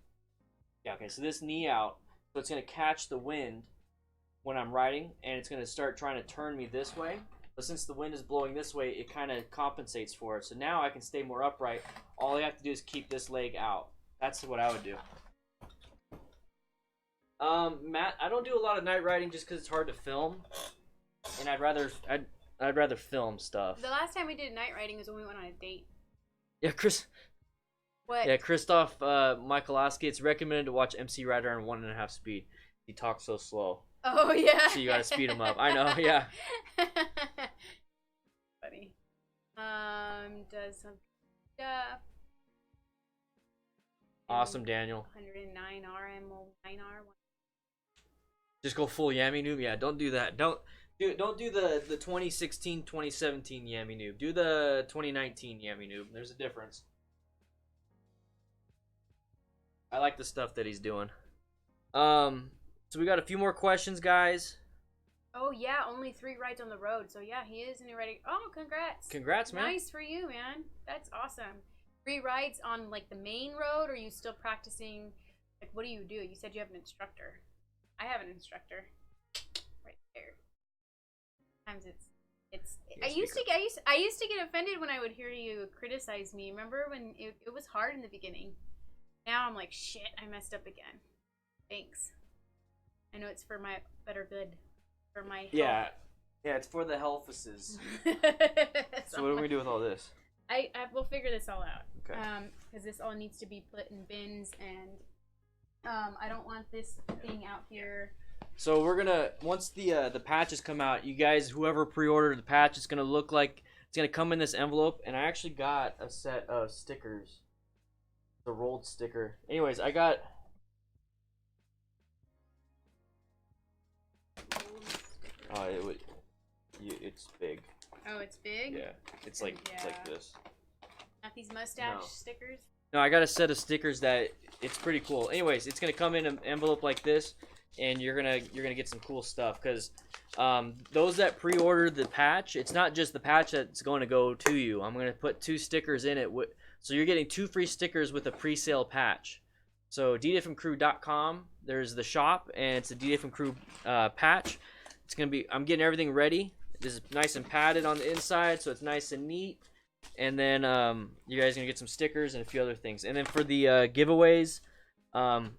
Yeah. Okay. So this knee out, so it's gonna catch the wind when I'm riding, and it's gonna start trying to turn me this way. But since the wind is blowing this way, it kind of compensates for it. So now I can stay more upright. All I have to do is keep this leg out. That's what I would do. Matt, I don't do a lot of night riding just because it's hard to film, and I'd rather film stuff. The last time we did night riding was when we went on a date. Yeah, What? Yeah, Christoph Michaelowski. It's recommended to watch MC Rider on 1.5 speed. He talks so slow. Oh yeah. So you gotta speed him up. I know. Yeah. Funny. Does some stuff. Awesome, Daniel. 109 RMO 9R. Just go full Yami Noob. Yeah, don't do that. Don't do the 2016, 2017 Yami Noob. Do the 2019 Yami Noob. There's a difference. I like the stuff that he's doing. So we got a few more questions, guys. Oh yeah, only 3 rides on the road. So yeah, he is ready. Oh, congrats. Congrats, man. Nice for you, man. That's awesome. 3 rides on like the main road, or are you still practicing? Like, what do? You said you have an instructor. I have an instructor. Right there. Sometimes I used to get offended when I would hear you criticize me. Remember when it was hard in the beginning? Now I'm like, shit, I messed up again. Thanks. I know it's for my better good. For my health. Yeah, it's for the healthuses. So what do we do with all this? I will figure this all out. Okay. Because this all needs to be put in bins, and I don't want this thing out here. So we're gonna, once the patches come out, you guys, whoever pre-ordered the patch, it's gonna look like it's gonna come in this envelope. And I actually got a set of stickers, the rolled sticker. Anyways, I got. Oh, it's big. Oh, it's big? Yeah, it's like this. Not these mustache stickers? No, I got a set of stickers that it's pretty cool. Anyways, it's gonna come in an envelope like this, and you're gonna get some cool stuff. Cause those that pre-ordered the patch, it's not just the patch that's going to go to you. I'm gonna put 2 stickers in it. So you're getting 2 free stickers with a pre-sale patch. So DDFMcrew.com. There's the shop, and it's a DDFM Crew patch. It's gonna be. I'm getting everything ready. This is nice and padded on the inside, so it's nice and neat. And then you guys are gonna get some stickers and a few other things. And then for the giveaways, I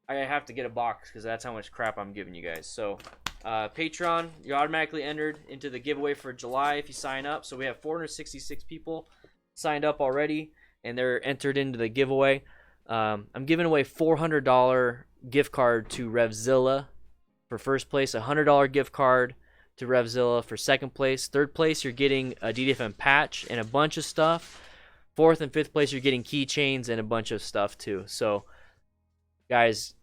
have to get a box because that's how much crap I'm giving you guys. So Patreon, you're automatically entered into the giveaway for July if you sign up. So we have 466 people signed up already, and they're entered into the giveaway. I'm giving away $400 gift card to REVZILLA for first place, $100 gift card to REVZILLA for second place. Third place, you're getting a DDFM patch and a bunch of stuff. 4th and 5th place, you're getting keychains and a bunch of stuff too. So, guys,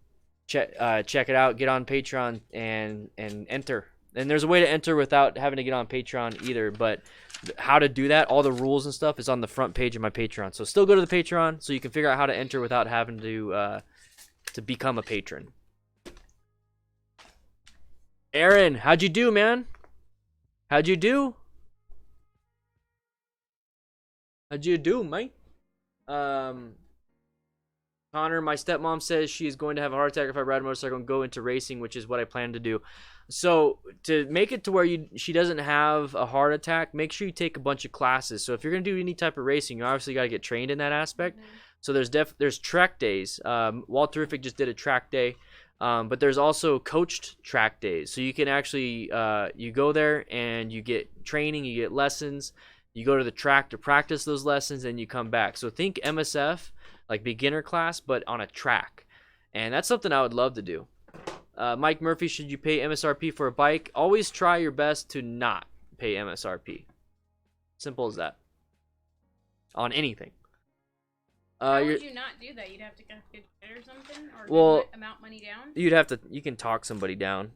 check it out. Get on Patreon and enter. And there's a way to enter without having to get on Patreon either. But how to do that, all the rules and stuff, is on the front page of my Patreon. So still go to the Patreon so you can figure out how to enter without having to become a patron. Aaron, how'd you do, man? How'd you do? How'd you do, mate? Connor, my stepmom says she is going to have a heart attack if I ride a motorcycle and go into racing, which is what I plan to do. So to make it to where she doesn't have a heart attack, make sure you take a bunch of classes. So if you're going to do any type of racing, you obviously got to get trained in that aspect. Mm-hmm. So there's track days. Walterific just did a track day. But there's also coached track days. So you can actually, you go there and you get training, you get lessons. You go to the track to practice those lessons, and you come back. So think MSF, like beginner class, but on a track. And that's something I would love to do. Mike Murphy, should you pay MSRP for a bike? Always try your best to not pay MSRP. Simple as that. On anything. How would you not do that? You'd have to get it or something? Or amount money down? You can talk somebody down.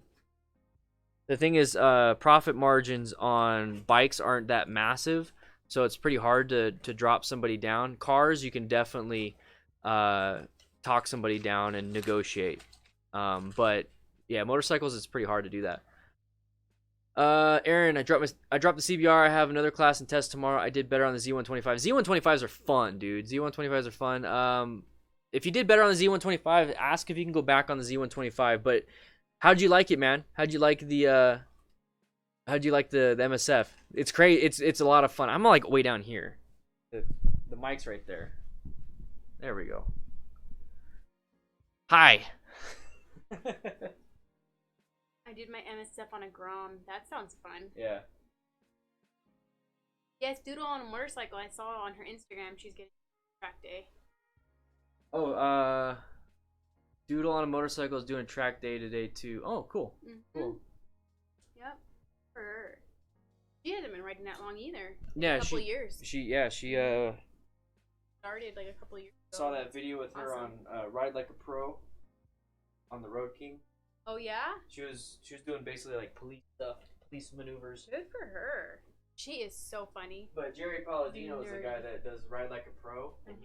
The thing is, profit margins on bikes aren't that massive, so it's pretty hard to drop somebody down. Cars, you can definitely talk somebody down and negotiate. But yeah, motorcycles, it's pretty hard to do that. Aaron, I dropped the CBR. I have another class and test tomorrow. I did better on the Z125. Z125s are fun, dude. Z125s are fun. If you did better on the Z125, ask if you can go back on the Z125. But how'd you like it, man? How'd you like the MSF? It's crazy. It's a lot of fun. I'm like way down here. The mic's right there. There we go. Hi. I did my MSF on a Grom. That sounds fun. Yeah. Yes, Doodle on a motorcycle. I saw on her Instagram. She's getting track day. Oh, Doodle on a motorcycle is doing track day today too. Oh, cool. Mm-hmm. Cool. Yep. For her. She hasn't been riding that long either. Yeah, a couple years. She started like a couple years ago. Saw that video with her on Ride Like a Pro on the Road King. Oh yeah? She was doing basically like police stuff, police maneuvers. Good for her. She is so funny. But Jerry Palladino is the guy that does Ride Like a Pro, and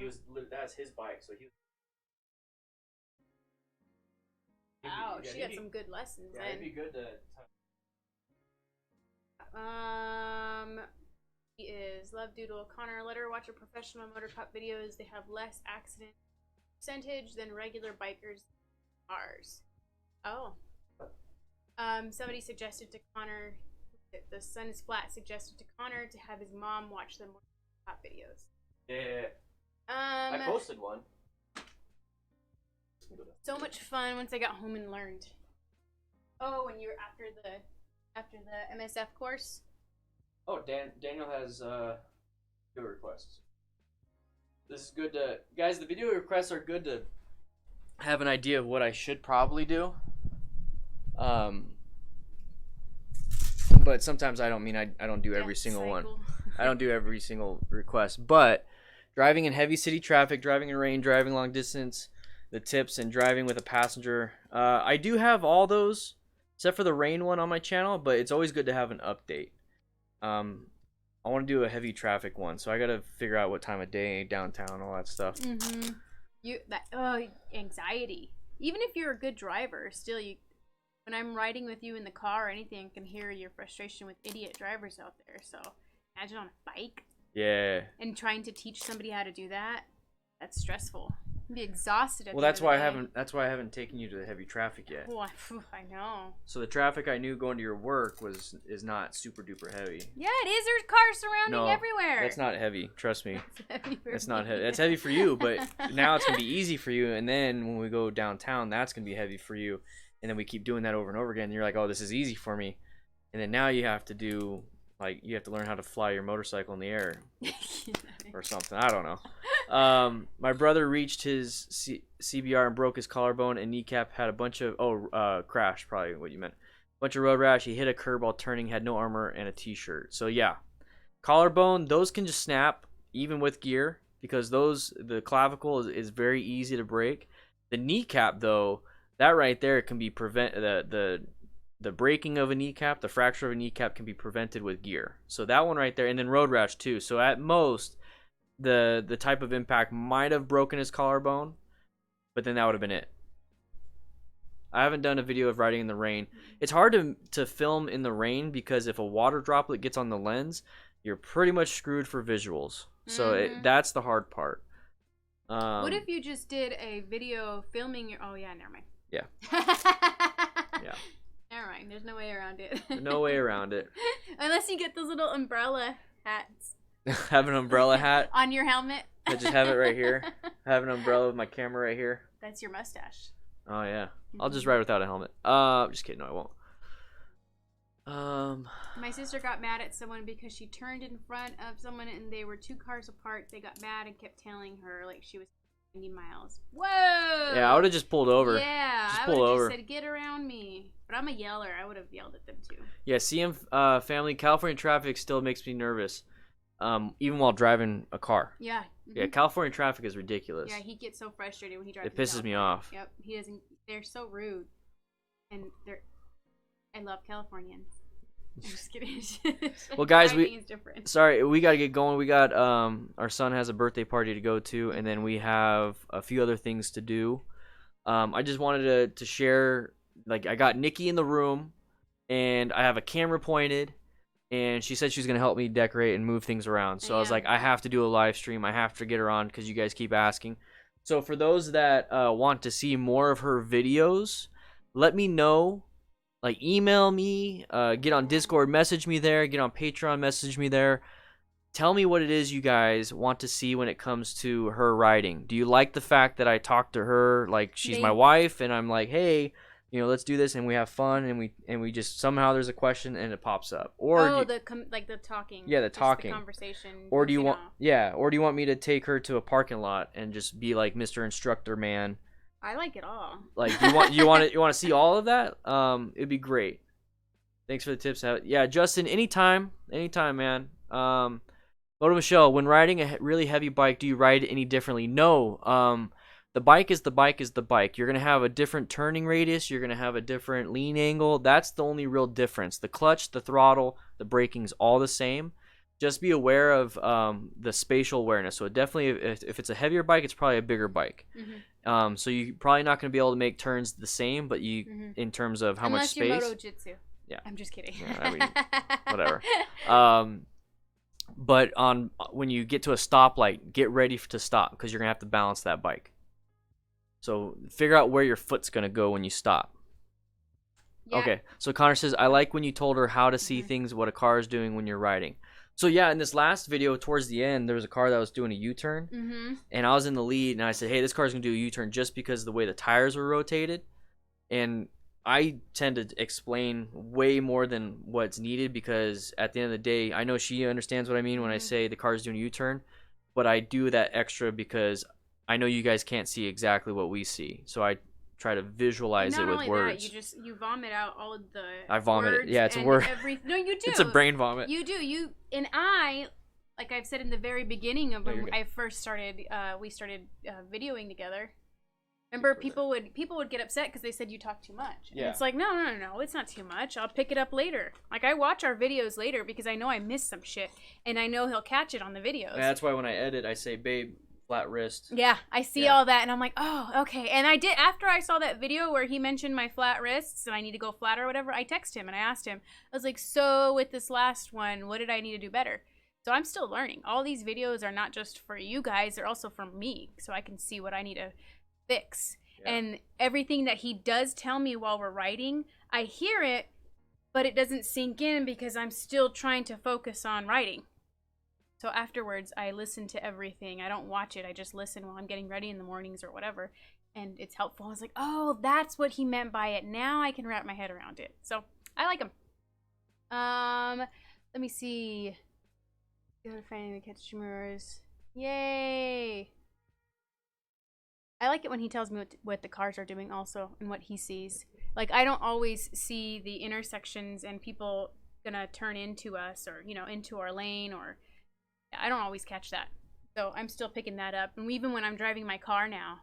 that's his bike, so he was. Wow, she got some good lessons. Yeah, it'd be good to. He is Love Doodle. Connor, let her watch her professional motor cop videos. They have less accident percentage than regular bikers' cars. Oh. Somebody suggested to Connor, the sun is flat, suggested to Connor to have his mom watch the motor cop videos. Yeah. I posted one. So much fun once I got home and learned. Oh, when you were after the MSF course? Oh, Daniel has video requests. This is good to... Guys, the video requests are good to have an idea of what I should probably do. But sometimes I don't mean I don't do every single one. I don't do every single request. But driving in heavy city traffic, driving in rain, driving long distance, the tips, and driving with a passenger. I do have all those, except for the rain one on my channel, but it's always good to have an update. I want to do a heavy traffic one, so I got to figure out what time of day, downtown, all that stuff. Mm-hmm. Anxiety. Even if you're a good driver, still, when I'm riding with you in the car or anything, I can hear your frustration with idiot drivers out there. So imagine on a bike. Yeah. And trying to teach somebody how to do that. That's stressful. You'd be exhausted. Well, that's why I haven't taken you to the heavy traffic yet. Oh, I know. So the traffic I knew going to your work is not super duper heavy. Yeah, it is. There's cars surrounding everywhere. That's not heavy. Trust me. It's not heavy. It's heavy for you, but now it's gonna be easy for you. And then when we go downtown, that's gonna be heavy for you. And then we keep doing that over and over again. And you're like, oh, this is easy for me. And then now you have to do you have to learn how to fly your motorcycle in the air or something. I don't know. My brother reached his CBR and broke his collarbone and kneecap. Had a bunch of crash, probably what you meant. Bunch of road rash. He hit a curb while turning. Had no armor and a t-shirt. So yeah, collarbone. Those can just snap even with gear, because the clavicle is very easy to break. The kneecap, though, that right there can be the breaking of a kneecap, the fracture of a kneecap can be prevented with gear. So that one right there, and then road rash too. So at most, the type of impact might have broken his collarbone, but then that would have been it. I haven't done a video of riding in the rain. It's hard to film in the rain because if a water droplet gets on the lens, you're pretty much screwed for visuals. So that's the hard part. What if you just did a video filming your... Oh, yeah, never mind. Yeah. Yeah. Never mind. There's no way around it. No way around it. Unless you get those little umbrella hats. Have an umbrella hat? On your helmet. I just have it right here. I have an umbrella with my camera right here. That's your mustache. Oh, yeah. I'll just ride without a helmet. Just kidding. No, I won't. My sister got mad at someone because she turned in front of someone and they were 2 cars apart. They got mad and kept telling her like she was 90 miles. Whoa! Yeah, I would have just pulled over. Yeah, just I would have just said, get around me. But I'm a yeller. I would have yelled at them too. Yeah, CM family, California traffic still makes me nervous. Even while driving a car. Yeah. Yeah, California traffic is ridiculous. Yeah, he gets so frustrated when he drives. It pisses me off. Yep, he doesn't. They're so rude, and I love Californians. I'm just kidding. Well, guys, we got to get going. We got our son has a birthday party to go to, and then we have a few other things to do. I just wanted to share. Like, I got Nikki in the room, and I have a camera pointed. And she said she was going to help me decorate and move things around. So I was like, I have to do a live stream. I have to get her on because you guys keep asking. So for those that want to see more of her videos, let me know. Like, email me, get on Discord, message me there, get on Patreon, message me there. Tell me what it is you guys want to see when it comes to her riding. Do you like the fact that I talk to her like she's my wife and I'm like, hey, let's do this, and we have fun, and we just somehow there's a question and it pops up. Or the talking. Yeah, the talking. The conversation. Or do you want me to take her to a parking lot and just be like Mr. Instructor Man? I like it all. Like, you want to see all of that? It'd be great. Thanks for the tips. Yeah, Justin, anytime, man. Moto Michelle, when riding a really heavy bike, do you ride it any differently? No. The bike is the bike is the bike. You're going to have a different turning radius. You're going to have a different lean angle. That's the only real difference. The clutch, the throttle, the braking's all the same. Just be aware of the spatial awareness. So definitely, if it's a heavier bike, it's probably a bigger bike. Mm-hmm. So you're probably not going to be able to make turns the same, but in terms of how much space. Unless you're Moto Jitsu. Yeah. I'm just kidding. Yeah, I mean, whatever. But when you get to a stoplight, get ready to stop because you're going to have to balance that bike. So figure out where your foot's going to go when you stop. Yeah. Okay, so Connor says, I like when you told her how to see things, what a car is doing when you're riding. So yeah, in this last video, towards the end, there was a car that was doing a U-turn. And I was in the lead, and I said, hey, this car's going to do a U-turn just because of the way the tires were rotated. And I tend to explain way more than what's needed because at the end of the day, I know she understands what I mean when I say the car's doing a U-turn. But I do that extra because I know you guys can't see exactly what we see, so I try to visualize it with words. That, you vomit out all of the. I vomit words it. Yeah, it's a word. No, you do. It's a brain vomit. You do. And like I've said in the very beginning of when I first started, we started videoing together. Remember, people would get upset because they said you talk too much. Yeah. And it's like, no, it's not too much. I'll pick it up later. Like, I watch our videos later because I know I missed some shit, and I know he'll catch it on the videos. Yeah, that's why when I edit, I say, babe, flat wrist. Yeah, I see all that, and I'm like, oh, okay. And I did, after I saw that video where he mentioned my flat wrists and I need to go flatter or whatever, I texted him and I asked him, I was like, so with this last one, what did I need to do better? So I'm still learning. All these videos are not just for you guys, they're also for me, so I can see what I need to fix. Yeah. And everything that he does tell me while we're writing, I hear it, but it doesn't sink in because I'm still trying to focus on writing. So afterwards, I listen to everything. I don't watch it. I just listen while I'm getting ready in the mornings or whatever. And it's helpful. I was like, oh, that's what he meant by it. Now I can wrap my head around it. So I like him. Let me see. Good finding the catch mirrors. Yay. I like it when he tells me what the cars are doing also and what he sees. Like, I don't always see the intersections and people gonna turn into us or, into our lane or... I don't always catch that. So I'm still picking that up. And even when I'm driving my car now,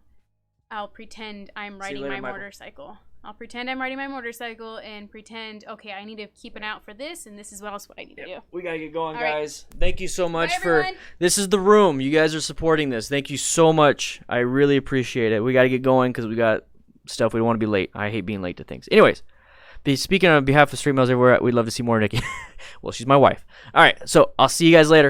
I'll pretend I'm riding my motorcycle. I'll pretend I'm riding my motorcycle and pretend, okay, I need to keep an eye out for this, and this is what else I need to do. We got to get going, All guys. Right. Thank you so much for... This is the room. You guys are supporting this. Thank you so much. I really appreciate it. We got to get going because we got stuff. We don't want to be late. I hate being late to things. Anyways, speaking on behalf of Street Mails everywhere, we'd love to see more Nikki. Well, she's my wife. All right, so I'll see you guys later.